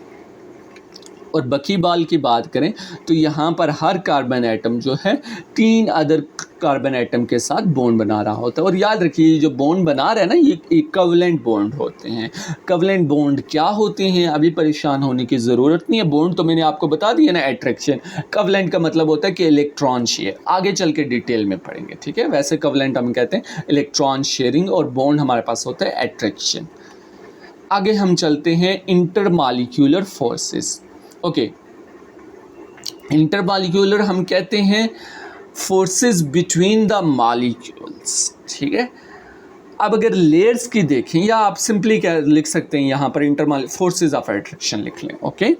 और बकीबाल की बात करें तो यहाँ पर हर कार्बन एटम जो है 3 अदर कार्बन एटम के साथ बॉन्ड बना रहा होता है। और याद रखिए जो बॉन्ड बना रहे हैं ना, ये कवलेंट बॉन्ड होते हैं। कवलेंट बॉन्ड क्या होते हैं, अभी परेशान होने की ज़रूरत नहीं है। बॉन्ड तो मैंने आपको बता दिया ना, अट्रैक्शन। कवलेंट का मतलब होता है कि इलेक्ट्रॉन शेयर, आगे चल के डिटेल में पढ़ेंगे, ठीक है। वैसे कवलेंट हम कहते हैं इलेक्ट्रॉन शेयरिंग, और बॉन्ड हमारे पास होता है अट्रैक्शन। आगे हम चलते हैं इंटरमॉलिक्यूलर फोर्सेस। ओके, इंटरमॉलिक्यूलर हम कहते हैं फोर्सेस बिटवीन द मॉलिक्यूल्स, ठीक है। अब अगर लेयर्स की देखें, या आप सिंपली क्या लिख सकते हैं, यहाँ पर फोर्सेस ऑफ अट्रैक्शन लिख लें। ओके,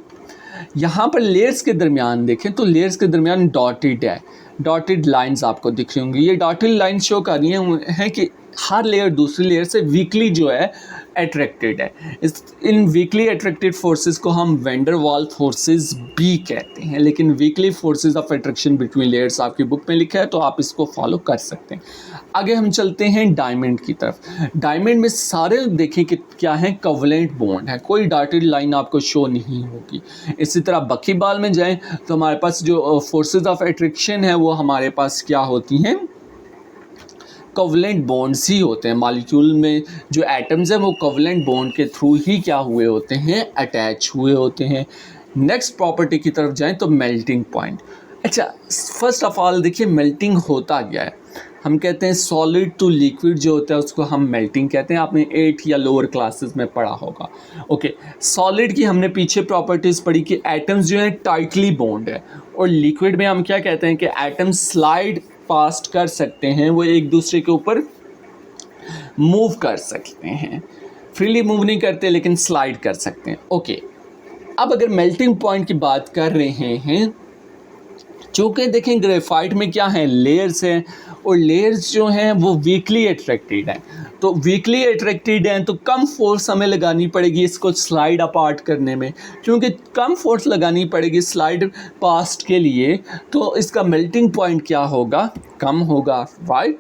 यहाँ पर लेयर्स के दरमियान देखें तो लेयर्स के दरमियान डॉटेड है, डॉटेड लाइंस आपको दिख रही होंगी। ये डॉटेड लाइन शो कर रही हैं कि हर लेयर दूसरी लेयर से वीकली जो है अट्रैक्टेड है। इन वीकली अट्रैक्टेड फोर्सेस को हम वैंडर वाल फोर्सेस भी कहते हैं। लेकिन weekly forces of attraction between layers आपकी बुक में लिखा है, तो आप इसको फॉलो कर सकते हैं। आगे हम चलते हैं डायमंड की तरफ। डायमंड में सारे देखें कि क्या है, कवलेंट बॉन्ड है, कोई डॉटेड लाइन आपको शो नहीं होगी। इसी तरह बकीबाल में जाएं तो हमारे पास जो फोर्सेस ऑफ अट्रैक्शन है वो हमारे पास क्या होती हैं, कोवलेंट बॉन्ड्स ही होते हैं। मॉलिक्यूल में जो एटम्स हैं वो कोवलेंट बॉन्ड के थ्रू ही क्या हुए होते हैं, अटैच हुए होते हैं। नेक्स्ट प्रॉपर्टी की तरफ जाएं तो मेल्टिंग पॉइंट। अच्छा, फर्स्ट ऑफ ऑल देखिए मेल्टिंग होता क्या है। हम कहते हैं सॉलिड टू लिक्विड जो होता है उसको हम मेल्टिंग कहते हैं। आपने 8 या लोअर क्लासेस में पढ़ा होगा। ओके, सॉलिड की हमने पीछे प्रॉपर्टीज़ पढ़ी कि एटम्स जो हैं टाइटली बॉन्ड है, और लिक्विड में हम क्या कहते हैं कि एटम्स स्लाइड पास्ट कर सकते हैं, वो एक दूसरे के ऊपर मूव कर सकते हैं। फ्रीली मूव नहीं करते लेकिन स्लाइड कर सकते हैं। ओके, अब अगर मेल्टिंग पॉइंट की बात कर रहे हैं, चूँकि देखें ग्रेफाइट में क्या है, लेयर्स हैं, और लेयर्स जो हैं वो वीकली अट्रैक्टेड हैं। तो वीकली अट्रैक्टेड हैं तो कम फोर्स हमें लगानी पड़ेगी इसको स्लाइड अपार्ट करने में। क्योंकि कम फोर्स लगानी पड़ेगी स्लाइड पास्ट के लिए, तो इसका मेल्टिंग पॉइंट क्या होगा, कम होगा, राइट।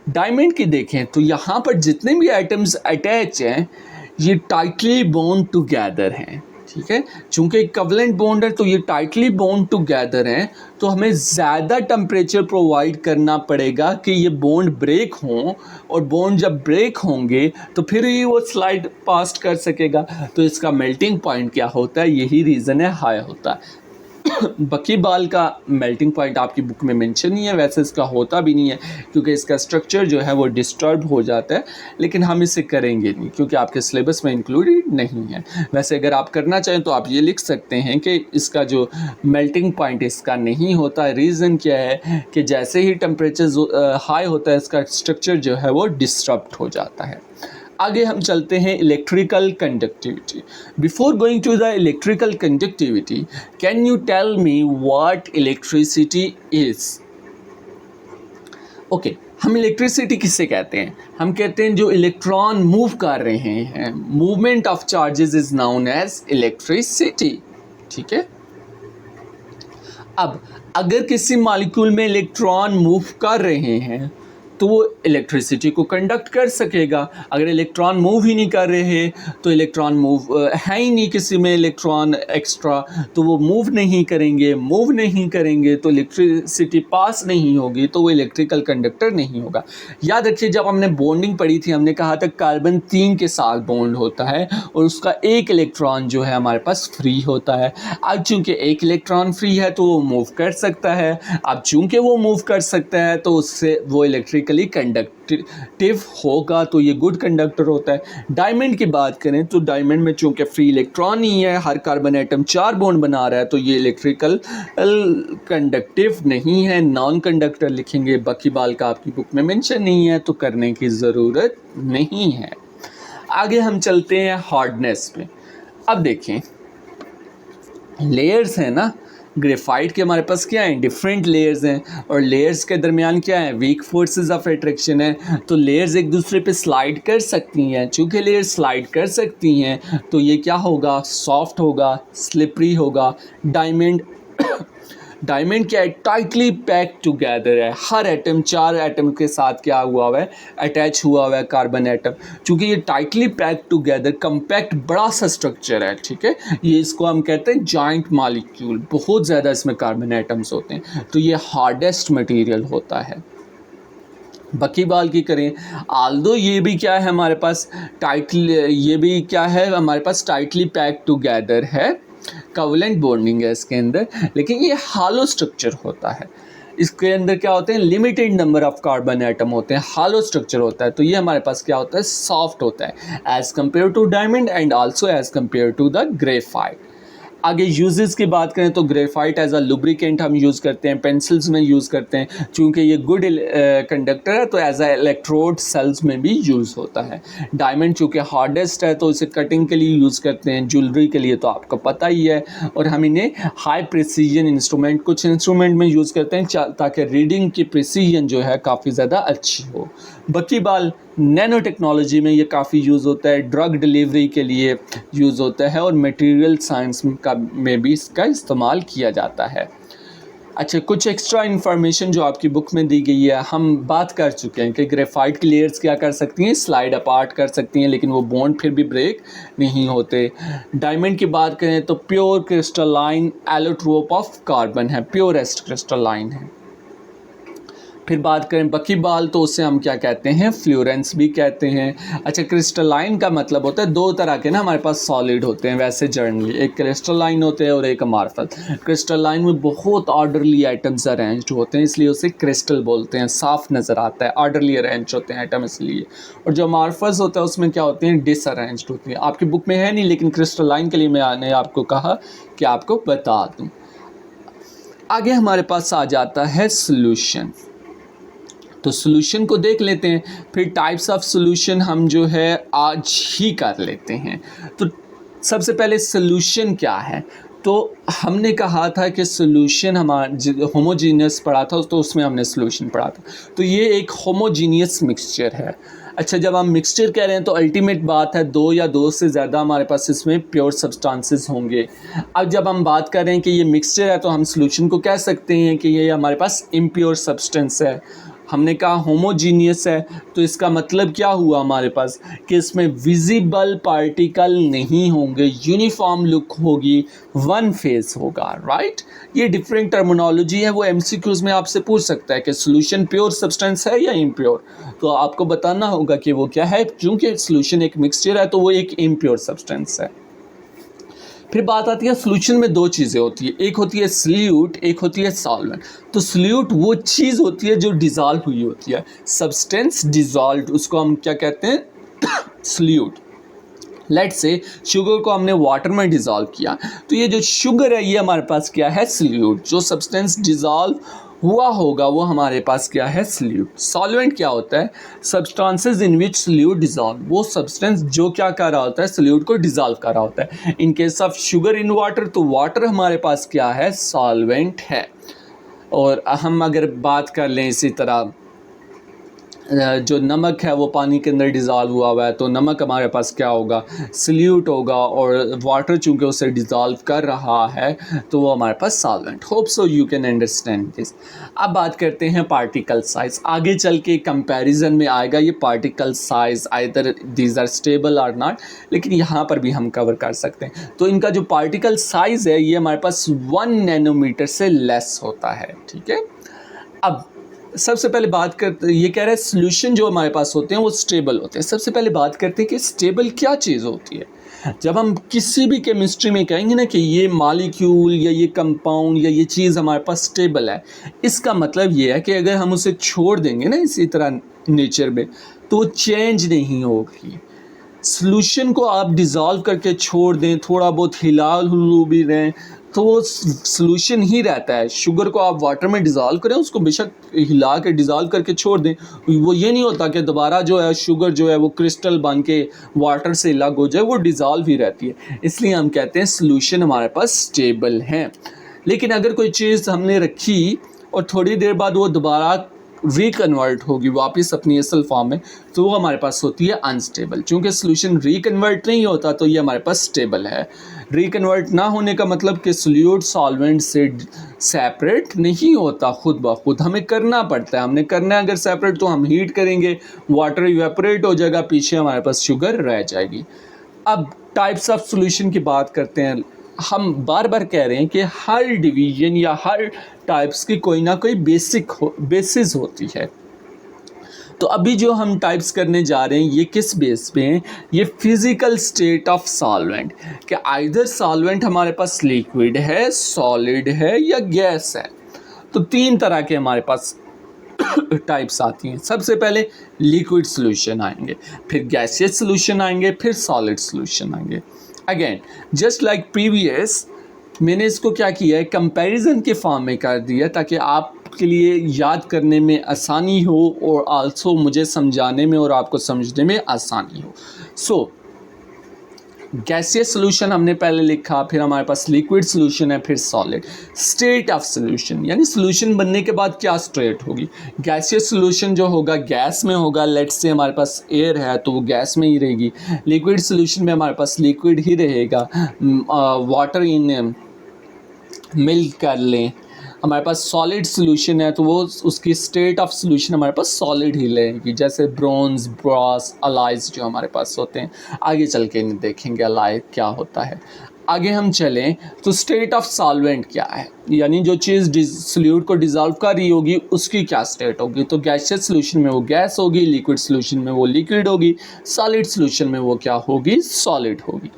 डायमंड की देखें तो यहाँ पर जितने भी एटम्स अटैच हैं ये टाइटली बॉन्ड टुगेदर हैं, ठीक है। चूँकि कवलेंट बॉन्ड है तो ये टाइटली बॉन्ड टुगेदर हैं, तो हमें ज़्यादा टेम्परेचर प्रोवाइड करना पड़ेगा कि ये बॉन्ड ब्रेक हों, और बॉन्ड जब ब्रेक होंगे तो फिर ही वो स्लाइड पास्ट कर सकेगा। तो इसका मेल्टिंग पॉइंट क्या होता है, यही रीज़न है हाई होता है। बकीबाल का मेल्टिंग पॉइंट आपकी बुक में मेंशन नहीं है, वैसे इसका होता भी नहीं है क्योंकि इसका स्ट्रक्चर जो है वो डिस्टर्ब हो जाता है, लेकिन हम इसे करेंगे नहीं क्योंकि आपके सिलेबस में इंक्लूडेड नहीं है। वैसे अगर आप करना चाहें तो आप ये लिख सकते हैं कि इसका जो मेल्टिंग पॉइंट इसका नहीं होता। रीज़न क्या है कि जैसे ही टेम्परेचर हाई होता है इसका स्ट्रक्चर जो है वो डिस्टर्ब हो जाता है। आगे हम चलते हैं electrical conductivity. Before going to the electrical conductivity, can you tell me what electricity is? Okay, हम इलेक्ट्रिसिटी किससे कहते हैं? हम कहते हैं जो इलेक्ट्रॉन मूव कर रहे हैं, movement of charges is known as electricity. ठीक है। अब अगर किसी मॉलिक्यूल में इलेक्ट्रॉन मूव कर रहे हैं तो वो इलेक्ट्रिसिटी को कंडक्ट कर सकेगा। अगर इलेक्ट्रॉन मूव ही नहीं कर रहे तो इलेक्ट्रॉन मूव है ही नहीं किसी में इलेक्ट्रॉन एक्स्ट्रा, तो वो मूव नहीं करेंगे। मूव नहीं करेंगे तो इलेक्ट्रिसिटी पास नहीं होगी, तो वो इलेक्ट्रिकल कंडक्टर नहीं होगा। याद रखिए जब हमने बॉन्डिंग पढ़ी थी हमने कहा था कार्बन 3 के साथ बॉन्ड होता है और उसका एक इलेक्ट्रॉन जो है हमारे पास फ्री होता है। अब चूँकि एक इलेक्ट्रॉन फ्री है तो वो मूव कर सकता है। अब चूँकि वो मूव कर सकता है तो उससे वो इलेक्ट्रिकली कंडक्टिव होगा, तो ये गुड कंडक्टर होता है। डायमंड की बात करें तो डायमंड में चूंकि फ्री इलेक्ट्रॉन ही है, हर कार्बन एटम 4 बॉन्ड बना रहा है, तो ये इलेक्ट्रिकल कंडक्टिव नहीं है, नॉन कंडक्टर लिखेंगे। बकीबाल का आपकी बुक में मेंशन नहीं है तो करने की ज़रूरत नहीं है। आगे हम चलते हैं हार्डनेस पे। अब देखें लेयर्स हैं ना, ग्रेफाइट के हमारे पास क्या है, डिफरेंट लेयर्स हैं, और लेयर्स के दरमियान क्या है, वीक फोर्सेस ऑफ अट्रैक्शन है। तो लेयर्स एक दूसरे पे स्लाइड कर सकती हैं। चूँकि लेयर्स स्लाइड कर सकती हैं तो ये क्या होगा, सॉफ्ट होगा, स्लिपरी होगा। डायमंड क्या है, टाइटली पैक टुगेदर है। हर एटम 4 एटम के साथ क्या हुआ हुआ है, अटैच हुआ हुआ है कार्बन एटम। चूँकि ये टाइटली पैक टुगेदर कम्पैक्ट बड़ा सा स्ट्रक्चर है, ठीक है, ये इसको हम कहते हैं जॉइंट मॉलिक्यूल। बहुत ज़्यादा इसमें कार्बन एटम्स होते हैं, तो ये हार्डेस्ट मटेरियल होता है। बकीबाल की करें, आल्दो ये भी क्या है हमारे पास टाइटली पैक टुगेदर है, कोवलेंट बॉन्डिंग है इसके अंदर, लेकिन ये हालो स्ट्रक्चर होता है। इसके अंदर क्या होते हैं, limited number of carbon atom होते हैं, हालो स्ट्रक्चर होता है। तो ये हमारे पास क्या होता है, सॉफ्ट होता है as compare to diamond and also as compare to the graphite. आगे यूजेस की बात करें तो ग्रेफाइट एज अ लुब्रिकेंट हम यूज़ करते हैं, पेंसिल्स में यूज़ करते हैं। चूँकि ये गुड कंडक्टर है तो एज अ इलेक्ट्रोड सेल्स में भी यूज़ होता है। डायमंड चूँकि हार्डेस्ट है तो इसे कटिंग के लिए यूज़ करते हैं, ज्वेलरी के लिए तो आपको पता ही है, और हम इन्हें हाई प्रिसीजन इंस्ट्रूमेंट, कुछ इंस्ट्रूमेंट में यूज़ करते हैं ताकि रीडिंग की प्रिसीजन जो है काफ़ी ज़्यादा अच्छी हो। बकीबाल नैनो टेक्नोलॉजी में ये काफ़ी यूज़ होता है, ड्रग डिलीवरी के लिए यूज़ होता है, और मटेरियल साइंस में भी इसका इस्तेमाल किया जाता है। अच्छा, कुछ एक्स्ट्रा इन्फॉर्मेशन जो आपकी बुक में दी गई है, हम बात कर चुके हैं कि ग्रेफाइट की लेयर्स क्या कर सकती हैं, स्लाइड अपार्ट कर सकती हैं, लेकिन वो बॉन्ड फिर भी ब्रेक नहीं होते। डायमंड की बात करें तो pure crystalline allotrope of carbon है, प्योरेस्ट क्रिस्टलाइन है। फिर बात करें बकीबाल तो उसे हम क्या कहते हैं, फ्लोरेंस भी कहते हैं। अच्छा, क्रिस्टलाइन का मतलब होता है दो तरह के ना हमारे पास सॉलिड होते हैं वैसे जनरली, एक क्रिस्टलाइन होते हैं और एक अमार्फस। क्रिस्टलाइन में बहुत ऑर्डरली आइटम्स अरेंज्ड होते हैं, इसलिए उसे क्रिस्टल बोलते हैं, साफ नज़र आता है, ऑर्डरली अरेंज होते हैं आइटम इसलिए। और जो अमार्फस होता है उसमें क्या होते हैं, डिसअरेंज्ड होती है। आपकी बुक में है नहीं, लेकिन क्रिस्टलाइन के लिए मैंने आपको कहा कि आपको बता दूँ। आगे हमारे पास आ जाता है सोल्यूशन। तो सोल्यूशन को देख लेते हैं, फिर टाइप्स ऑफ सोल्यूशन हम जो है आज ही कर लेते हैं। तो सबसे पहले सोल्यूशन क्या है, तो हमने कहा था कि सोल्यूशन हमारा होमोजीनियस पढ़ा था, तो उसमें हमने सोल्यूशन पढ़ा था। तो ये एक होमोजीनियस मिक्सचर है। अच्छा, जब हम मिक्सचर कह रहे हैं तो अल्टीमेट बात है 2 या 2 से ज़्यादा हमारे पास इसमें प्योर सब्सटेंसेस होंगे। अब जब हम बात कर रहे हैं कि ये मिक्सचर है तो हम सोल्यूशन को कह सकते हैं कि ये हमारे पास इम्प्योर सब्सटेंस है। हमने कहा होमोजीनियस है, तो इसका मतलब क्या हुआ हमारे पास कि इसमें विजिबल पार्टिकल नहीं होंगे, यूनिफॉर्म लुक होगी, वन फेस होगा, राइट। ये डिफरेंट टर्मिनोलॉजी है, वो एमसीक्यूज में आपसे पूछ सकता है कि सॉल्यूशन प्योर सब्सटेंस है या इम्प्योर, तो आपको बताना होगा कि वो क्या है। चूंकि सॉल्यूशन एक मिक्सचर है तो वो एक इम्प्योर सब्सटेंस है। फिर बात आती है सॉल्यूशन में दो चीज़ें होती है, एक होती है सॉल्यूट, एक होती है सॉल्वेंट। तो सॉल्यूट वो चीज़ होती है जो डिज़ोल्व हुई होती है, सब्सटेंस डिज़ोल्व, उसको हम क्या कहते हैं सॉल्यूट। लेट से शुगर को हमने वाटर में डिज़ोल्व किया, तो ये जो शुगर है ये हमारे पास क्या है सॉल्यूट, जो सब्सटेंस डिज़ोल्व हुआ होगा वो हमारे पास क्या है सॉल्यूट। सॉल्वेंट क्या होता है, substances in which solute dissolve, वो सब्सटेंस जो क्या कर रहा होता है सॉल्यूट को डिज़ोल्व कर रहा होता है। In case of sugar in water, तो वाटर हमारे पास क्या है सॉल्वेंट है। और हम अगर बात कर लें इसी तरह जो नमक है वो पानी के अंदर डिज़ोल्व हुआ है, तो नमक हमारे पास क्या होगा सॉल्यूट होगा, और वाटर चूँकि उसे डिज़ोल्व कर रहा है तो वो हमारे पास solvent. Hope so you can understand this. अब बात करते हैं पार्टिकल साइज़। आगे चल के कंपैरिजन में आएगा ये particle size, either these are stable और नॉट, लेकिन यहाँ पर भी हम कवर कर सकते हैं। तो इनका जो पार्टिकल साइज़ है ये हमारे पास 1 नैनोमीटर से लेस होता है, ठीक है। अब सबसे पहले बात करते, ये कह रहा है सॉल्यूशन जो हमारे पास होते हैं वो स्टेबल होते हैं। सबसे पहले बात करते हैं कि स्टेबल क्या चीज़ होती है। जब हम किसी भी केमिस्ट्री में कहेंगे ना कि ये मॉलिक्यूल या ये कंपाउंड या ये चीज़ हमारे पास स्टेबल है, इसका मतलब ये है कि अगर हम उसे छोड़ देंगे ना इसी तरह नेचर में, तो वो चेंज नहीं होगी। सॉल्यूशन को आप डिज़ोल्व करके छोड़ दें, थोड़ा बहुत हिला हुलू भी रहें, तो वो सॉल्यूशन ही रहता है। शुगर को आप वाटर में डिज़ोल्व करें, उसको बेशक हिला के डिज़ोल्व करके छोड़ दें, वो ये नहीं होता कि दोबारा जो है शुगर जो है वो क्रिस्टल बन के वाटर से अलग हो जाए, वो डिज़ोल्व ही रहती है। इसलिए हम कहते हैं सॉल्यूशन हमारे पास स्टेबल हैं। लेकिन अगर कोई चीज़ हमने रखी और थोड़ी देर बाद वो दोबारा रिकन्वर्ट होगी वापस अपनी असल फॉर्म में, तो वो हमारे पास होती है अनस्टेबल। चूँकि सॉल्यूशन रिकन्वर्ट नहीं होता तो ये हमारे पास स्टेबल है। रिकन्वर्ट ना होने का मतलब कि सॉल्यूट सॉल्वेंट से सेपरेट नहीं होता, खुद ब खुद हमें करना पड़ता है। हमने करना है अगर सेपरेट, तो हम हीट करेंगे, वाटर इवेपोरेट हो जाएगा, पीछे हमारे पास शुगर रह जाएगी। अब टाइप्स ऑफ सॉल्यूशन की बात करते हैं। हम बार बार कह रहे हैं कि हर डिवीजन या हर टाइप्स की कोई ना कोई बेसिस होती है। तो अभी जो हम टाइप्स करने जा रहे हैं ये किस बेस पे हैं, ये फिज़िकल स्टेट ऑफ सॉल्वेंट, कि आइदर सॉल्वेंट हमारे पास लिक्विड है, सॉलिड है या गैस है। तो 3 तरह के हमारे पास टाइप्स आती हैं। सबसे पहले लिक्विड सॉल्यूशन आएंगे, फिर गैसियस सॉल्यूशन आएंगे, फिर सॉलिड सॉल्यूशन आएंगे। अगेन जस्ट लाइक प्रीवियस, मैंने इसको क्या किया है कंपैरिजन के फॉर्म में कर दिया ताकि आपके लिए याद करने में आसानी हो और आल्सो मुझे समझाने में और आपको समझने में आसानी हो। सो गैसियस सॉल्यूशन हमने पहले लिखा, फिर हमारे पास लिक्विड सॉल्यूशन है, फिर सॉलिड। स्टेट ऑफ सॉल्यूशन यानी सॉल्यूशन बनने के बाद क्या स्टेट होगी। गैसियस सॉल्यूशन जो होगा गैस में होगा, लेट्स से हमारे पास एयर है तो वो गैस में ही रहेगी। लिक्विड सॉल्यूशन में हमारे पास लिक्विड ही रहेगा, वाटर इन मिल्क कर लें। हमारे पास सॉलिड सॉल्यूशन है तो वो उसकी स्टेट ऑफ सॉल्यूशन हमारे पास सॉलिड ही रहेगी, जैसे ब्रोंज, ब्रॉस, अलाइज जो हमारे पास होते हैं। आगे चल के देखेंगे अलाइज क्या होता है। आगे हम चलें तो स्टेट ऑफ सॉल्वेंट क्या है, यानी जो चीज़ सॉल्यूट को डिज़ोल्व कर रही होगी उसकी क्या स्टेट होगी। तो गैसियस सॉल्यूशन में वो गैस होगी, लिक्विड सॉल्यूशन में वो लिक्विड होगी, सॉलिड सॉल्यूशन में वो क्या होगी सॉलिड होगी।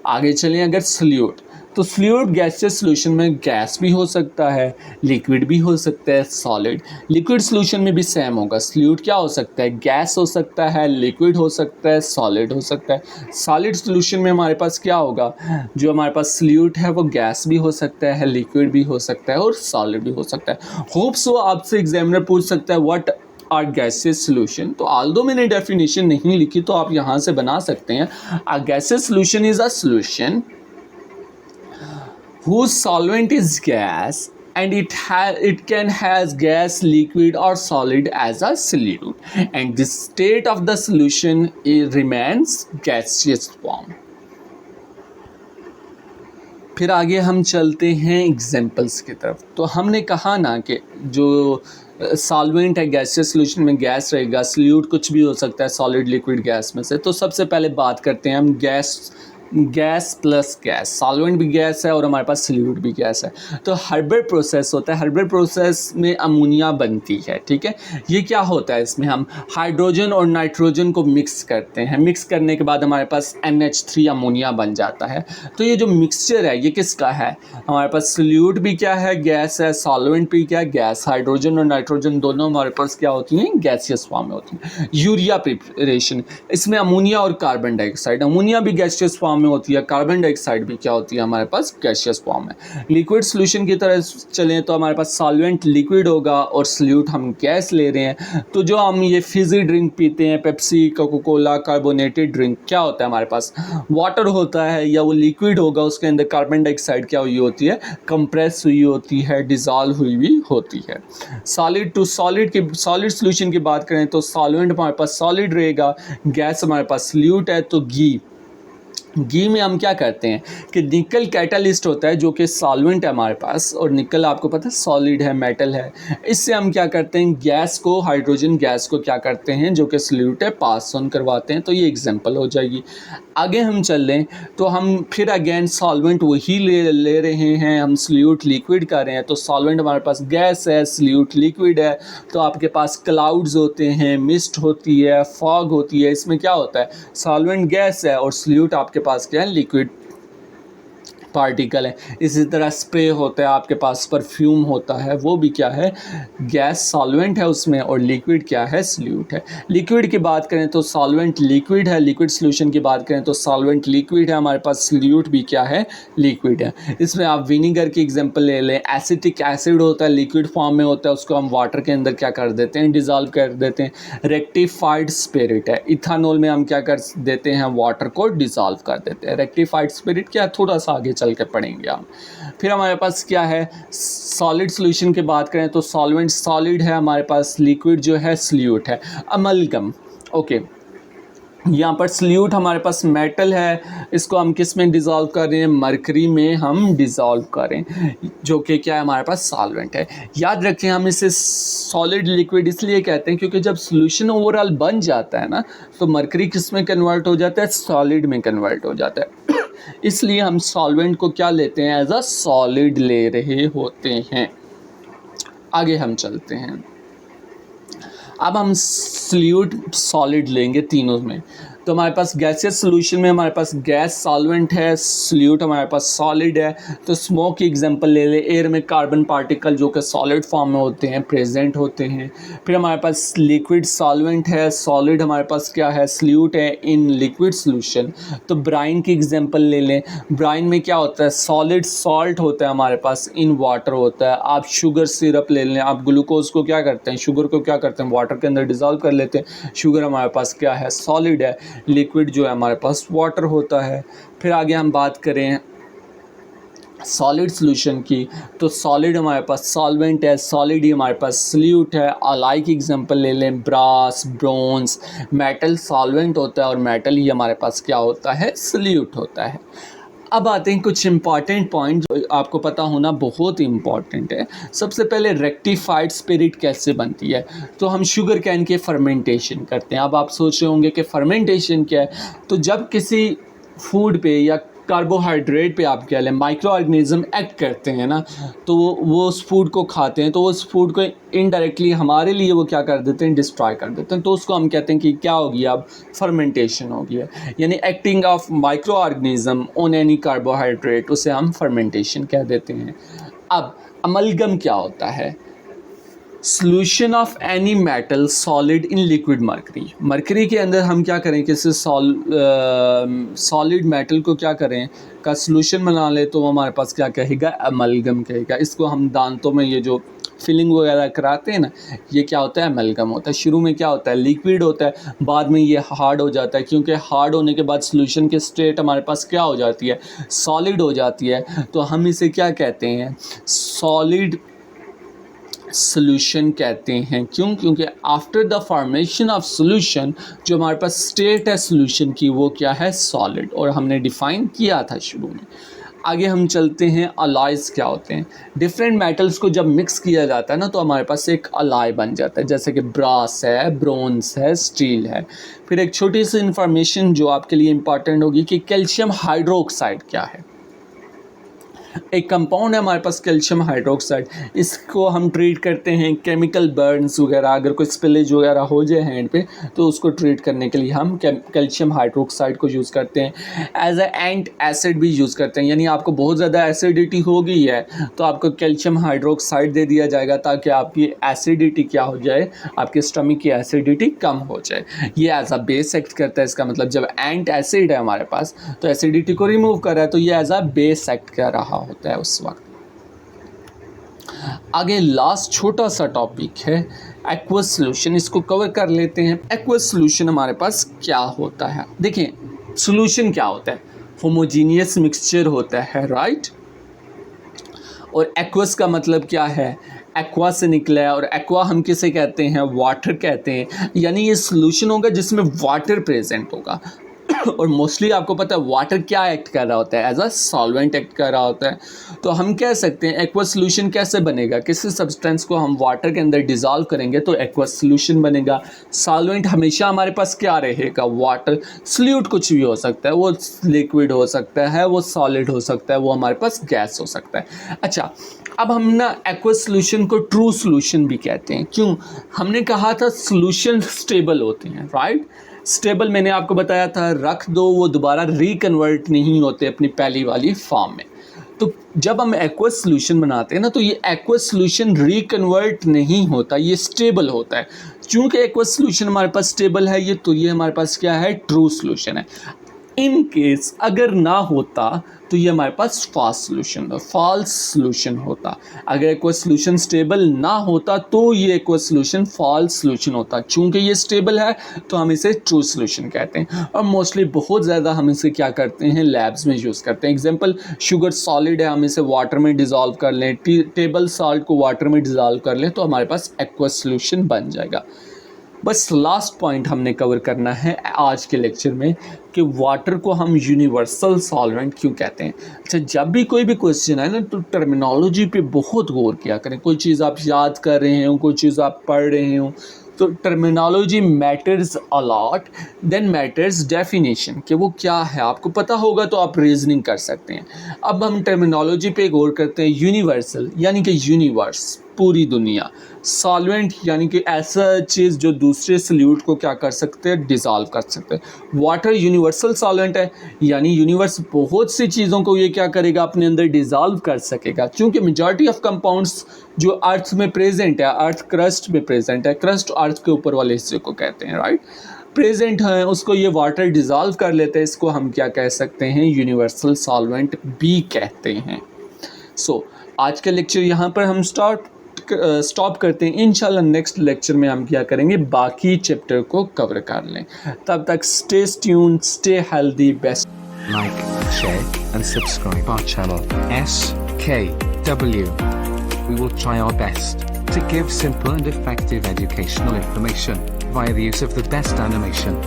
आगे चलें अगर सॉल्यूट, तो फ्लूइड गैसियस सॉल्यूशन में गैस भी हो सकता है, लिक्विड भी हो सकता है, सॉलिड। लिक्विड सॉल्यूशन में भी सेम होगा, फ्लूइड क्या हो सकता है गैस हो सकता है, लिक्विड हो सकता है, सॉलिड हो सकता है। सॉलिड सॉल्यूशन में हमारे पास क्या होगा, जो हमारे पास फ्लूइड है वो गैस भी हो सकता है, लिक्विड भी हो सकता है और सॉलिड भी हो सकता है। होप सो आपसे एग्जामिनर पूछ सकता है व्हाट आर गैसियस सॉल्यूशन। तो आल्दो मैंने डेफिनेशन नहीं लिखी तो आप यहाँ से बना सकते हैं। अ gaseous solution is a solution whose solvent is gas and it can has gas, liquid or solid as a solute, and the state of the solution remains gaseous form. फिर आगे हम चलते हैं एग्जाम्पल्स की तरफ। तो हमने कहा ना कि जो सॉल्वेंट है, गैसियस सॉल्यूशन में गैस रहेगा, सल्यूट कुछ भी हो सकता है सॉलिड लिक्विड गैस में से। तो सबसे पहले बात करते हैं हम गैस प्लस गैस, सॉल्वेंट भी गैस है और हमारे पास सल्यूट भी गैस है। तो हर्बेट प्रोसेस होता है, हर्बेट प्रोसेस में अमोनिया बनती है, ठीक है। ये क्या होता है, इसमें हम हाइड्रोजन और नाइट्रोजन को मिक्स करते हैं, मिक्स करने के बाद हमारे पास NH3 अमोनिया बन जाता है। तो ये जो मिक्सचर है ये किसका है, हमारे पास सल्यूट भी क्या है, गैस है, सॉल्वेंट भी क्या है, गैस। हाइड्रोजन और नाइट्रोजन दोनों हमारे पास क्या होती हैं, गैसियस फॉर्म में होती हैं। यूरिया प्रिपरेशन, इसमें अमोनिया और कार्बन डाइऑक्साइड, अमोनिया भी गैसियस फॉर्म में होती है, कार्बन डाइऑक्साइड भी क्या होती है हमारे पास, गैसियस फॉर्म में। लिक्विड सॉल्यूशन की तरह चलें तो हमारे पास सॉल्वेंट लिक्विड होगा और सल्यूट हम गैस ले रहे हैं। तो जो हम ये फिजी ड्रिंक पीते हैं, Pepsi, Coca Cola, carbonated drink, क्या होता है हमारे पास, वाटर होता है या वो लिक्विड होगा, उसके अंदर कार्बन डाइऑक्साइड क्या हुई होती है, कंप्रेस हुई होती है, डिज़ोल्व हुई भी होती है। सॉलिड टू सॉलिड की, सॉलिड सॉल्यूशन की बात करें तो सॉल्वेंट हमारे पास सॉलिड रहेगा, गैस हमारे पास सल्यूट है। तो घी में हम क्या करते हैं कि निकल कैटालिस्ट होता है जो कि सॉल्वेंट है हमारे पास, और निकल आपको पता है सॉलिड है, मेटल है। इससे हम क्या करते हैं, गैस को, हाइड्रोजन गैस को क्या करते हैं जो कि सल्यूट है, पास ऑन करवाते हैं। तो ये एग्जांपल हो जाएगी। आगे हम चल लें तो हम फिर अगेन सॉल्वेंट वही ले रहे हैं, हम सल्यूट लिक्विड कर रहे हैं। तो सॉल्वेंट हमारे पास गैस है, सल्यूट लिक्विड है। तो आपके पास क्लाउड्स होते हैं, मिस्ट होती है, फॉग होती है। इसमें क्या होता है, सॉल्वेंट गैस है और सल्यूट आपके पास क्या है, लिक्विड पार्टिकल है। इसी तरह स्प्रे होता है आपके पास, परफ्यूम होता है, वो भी क्या है, गैस सॉल्वेंट है उसमें, और लिक्विड क्या है, सल्यूट है। लिक्विड की बात करें तो सॉल्वेंट लिक्विड है, लिक्विड सॉल्यूशन की बात करें तो सॉल्वेंट लिक्विड है हमारे पास, सल्यूट भी क्या है, लिक्विड है। इसमें आप विनीगर की एग्जांपल ले लें, एसिटिक एसिड होता है, लिक्विड फॉर्म में होता है, उसको हम वाटर के अंदर क्या कर देते हैं, डिज़ोल्व कर देते हैं। रेक्टिफाइड स्पिरिट है, इथानॉल में हम क्या कर देते हैं, वाटर को डिज़ोल्व कर देते हैं। रेक्टिफाइड स्पिरिट क्या, थोड़ा सा आगे चल के पढ़ेंगे हम। फिर हमारे पास क्या है, सॉलिड सॉल्यूशन की बात करें तो सॉल्वेंट सॉलिड है हमारे पास, लिक्विड जो है सल्यूट है। अमलगम, ओके, यहाँ पर सल्यूट हमारे पास मेटल है, इसको हम किस में डिज़ोल्व कर रहे हैं, मरकरी में हम डिज़ोल्व करें, जो कि क्या है हमारे पास, सॉल्वेंट है। याद रखें हम इसे सॉलिड लिक्विड इसलिए कहते हैं क्योंकि जब सॉल्यूशन ओवरऑल बन जाता है ना, तो मरकरी किस में कन्वर्ट हो जाता है, सॉलिड में कन्वर्ट हो जाता है। इसलिए हम सॉल्वेंट को क्या लेते हैं, एज अ सॉलिड ले रहे होते हैं। आगे हम चलते हैं, अब हम सल्यूट सॉलिड लेंगे तीनों में। तो हमारे पास गैसियस सॉल्यूशन में हमारे पास गैस सॉल्वेंट है, सल्यूट हमारे पास सॉलिड है। तो स्मोक की एग्जांपल ले ले, एयर में कार्बन पार्टिकल जो कि सॉलिड फॉर्म में होते हैं, प्रेजेंट होते हैं। फिर हमारे पास लिक्विड सॉल्वेंट है, सॉलिड हमारे पास क्या है, सल्यूट है इन लिक्विड सॉल्यूशन। तो ब्राइन की एग्जांपल ले लें, ब्राइन में क्या होता है, सॉलिड सॉल्ट होता है हमारे पास, इन वाटर होता है। आप शुगर सिरप ले लें, आप ग्लूकोज को क्या करते हैं, शुगर को क्या करते हैं, वाटर के अंदर डिज़ोल्व कर लेते हैं। शुगर हमारे पास क्या है, सॉलिड है, लिक्विड जो है हमारे पास वाटर होता है। फिर आगे हम बात करें सॉलिड सॉल्यूशन की, तो सॉलिड हमारे पास सॉल्वेंट है, सॉलिड ही हमारे पास सल्यूट है। अलाइक एग्जांपल ले लें, ब्रास, ब्रोंज, मेटल सॉल्वेंट होता है और मेटल ही हमारे पास क्या होता है, सल्यूट होता है। अब आते हैं कुछ इंपॉर्टेंट पॉइंट जो आपको पता होना बहुत इम्पॉर्टेंट है। सबसे पहले रेक्टिफाइड स्पिरिट कैसे बनती है, तो हम शुगर कैन के फर्मेंटेशन करते हैं। अब आप सोच रहे होंगे कि फर्मेंटेशन क्या है, तो जब किसी फूड पे या कार्बोहाइड्रेट पे आप क्या लें, माइक्रो ऑर्गेनिज्म एक्ट करते हैं ना, तो वो उस फूड को खाते हैं, तो उस फूड को इनडायरेक्टली हमारे लिए वो क्या कर देते हैं, डिस्ट्रॉय कर देते हैं। तो उसको हम कहते हैं कि क्या हो गया, अब फर्मेंटेशन हो गया, यानी acting of micro organism on any carbohydrate, उसे हम फर्मेंटेशन कह देते हैं। अब अमलगम क्या होता है, solution of any metal solid in liquid mercury. Mercury के अंदर हम क्या करें, किसी सॉलिड मेटल को क्या करें का सॉल्यूशन बना ले, तो वो हमारे पास क्या कहेगा, अमलगम कहेगा। इसको हम दांतों में ये जो फिलिंग वगैरह कराते हैं ना, ये क्या होता है, अमलगम होता है। शुरू में क्या होता है, लिक्विड होता है, बाद में ये हार्ड हो जाता है, क्योंकि हार्ड होने के बाद सॉल्यूशन की स्टेट हमारे पास क्या हो जाती है, सॉलिड हो जाती है। तो हम इसे क्या कहते हैं, सॉलिड सॉल्यूशन कहते हैं। क्यों, क्योंकि after the formation of solution जो हमारे पास स्टेट है सॉल्यूशन की, वो क्या है, सॉलिड, और हमने डिफाइन किया था शुरू में। आगे हम चलते हैं अलॉयज़ क्या होते हैं। डिफरेंट मेटल्स को जब मिक्स किया जाता है ना तो हमारे पास एक अलॉय बन जाता है, जैसे कि ब्रास है, ब्रोंज है, स्टील है। फिर एक छोटी सी इंफॉर्मेशन जो आपके लिए इम्पॉर्टेंट होगी कि कैल्शियम हाइड्रोक्साइड क्या है। एक कंपाउंड है हमारे पास कैल्शियम हाइड्रोक्साइड, इसको हम ट्रीट करते हैं केमिकल बर्न्स वगैरह, अगर कोई स्पिलेज वगैरह हो जाए हैंड पे तो उसको ट्रीट करने के लिए हम कैल्शियम हाइड्रोक्साइड को यूज़ करते हैं। एज ए एंट एसिड भी यूज़ करते हैं, यानी आपको बहुत ज़्यादा एसिडिटी हो गई है तो आपको कैल्शियम हाइड्रोक्साइड दे दिया जाएगा ताकि आपकी एसिडिटी क्या हो जाए, आपके स्टमक की एसिडिटी कम हो जाए। ये एज अ बेस एक्ट करता है। इसका मतलब जब एंट एसिड है हमारे पास तो एसिडिटी को रिमूव कर रहा है, तो ये एज अ बेस एक्ट कर रहा होता है उस वक्त। आगे लास्ट छोटा सा टॉपिक है एक्वस सॉल्यूशन, इसको कवर कर लेते हैं। एक्वस सॉल्यूशन हमारे पास क्या होता है? देखिए सॉल्यूशन क्या होता है, होमोजीनियस मिक्सचर होता है, राइट। और एक्वस का मतलब क्या है, एक्वा से निकला है, और एक्वा हम किसे कहते हैं, वाटर कहते हैं। यानी ये सॉल्यूशन होगा जिसमें वाटर प्रेजेंट होगा। और मोस्टली आपको पता है वाटर क्या एक्ट कर रहा होता है, एज अ सॉल्वेंट एक्ट कर रहा होता है। तो हम कह सकते हैं एक्वस सॉल्यूशन कैसे बनेगा, किसी सब्सटेंस को हम वाटर के अंदर डिज़ोल्व करेंगे तो एक्वस सॉल्यूशन बनेगा। सॉल्वेंट हमेशा हमारे पास क्या रहेगा, वाटर। सॉल्यूट कुछ भी हो सकता है, वो लिक्विड हो सकता है, वो सॉलिड हो सकता है, वो हमारे पास गैस हो सकता है। अच्छा, अब हम ना एक्वस सॉल्यूशन को ट्रू सॉल्यूशन भी कहते हैं। क्यों? हमने कहा था सॉल्यूशन स्टेबल होते हैं, राइट। स्टेबल मैंने आपको बताया था, रख दो वो दोबारा रिकन्वर्ट नहीं होते अपनी पहली वाली फॉर्म में। तो जब हम एक्वस सॉल्यूशन बनाते हैं ना तो ये एक्वस सॉल्यूशन रिकन्वर्ट नहीं होता, ये स्टेबल होता है। चूँकि एक्वस सॉल्यूशन हमारे पास स्टेबल है ये, तो ये हमारे पास क्या है, ट्रू सॉल्यूशन है। इन केस अगर ना होता तो ये हमारे पास फॉल्स सॉल्यूशन होता। अगर एक्वस सॉल्यूशन स्टेबल ना होता तो ये एक्वस सॉल्यूशन फॉल्स सॉल्यूशन होता। चूँकि ये स्टेबल है तो हम इसे ट्रू सॉल्यूशन कहते हैं। और मोस्टली बहुत ज़्यादा हम इसे क्या करते हैं, लैब्स में यूज़ करते हैं। एग्जांपल, शुगर सॉलिड है, हम इसे वाटर में डिज़ोल्व कर लें, टेबल सॉल्ट को वाटर में डिज़ोल्व कर लें तो हमारे पास एक्वस सॉल्यूशन बन जाएगा। बस लास्ट पॉइंट हमने कवर करना है आज के लेक्चर में कि वाटर को हम यूनिवर्सल सॉल्वेंट क्यों कहते हैं। अच्छा, जब भी कोई भी क्वेश्चन है ना तो टर्मिनोलॉजी पे बहुत गौर किया करें। कोई चीज़ आप याद कर रहे हो, कोई चीज़ आप पढ़ रहे हो, तो terminology matters a lot, then matters definition कि वो क्या है। आपको पता होगा तो आप रीजनिंग कर सकते हैं। अब हम टर्मिनोलॉजी पे गौर करते हैं। यूनिवर्सल यानी कि यूनिवर्स, पूरी दुनिया। सॉल्वेंट यानी कि ऐसा चीज़ जो दूसरे सॉल्यूट को क्या कर सकते हैं, डिज़ोल्व कर सकते हैं। वाटर यूनिवर्सल सॉल्वेंट है, यानी यूनिवर्स बहुत सी चीज़ों को ये क्या करेगा, अपने अंदर डिज़ोल्व कर सकेगा। क्योंकि मेजॉरिटी ऑफ कंपाउंड्स जो अर्थ में प्रेजेंट है, अर्थ क्रस्ट में प्रेजेंट है, क्रस्ट अर्थ के ऊपर वाले हिस्से को कहते हैं, राइट, प्रेजेंट है, उसको ये वाटर डिज़ोल्व कर लेते हैं। इसको हम क्या कह सकते हैं, यूनिवर्सल सॉल्वेंट भी कहते हैं। सो आज का लेक्चर यहाँ पर हम स्टॉप करते हैं। इंशाल्लाह नेक्स्ट लेक्चर में हम क्या करेंगे, बाकी चैप्टर को कवर कर लें। तब तक stay tuned, stay healthy, best. Like, share, and subscribe our channel SKW. We will try our best to give simple and effective educational information via the use of the best animation.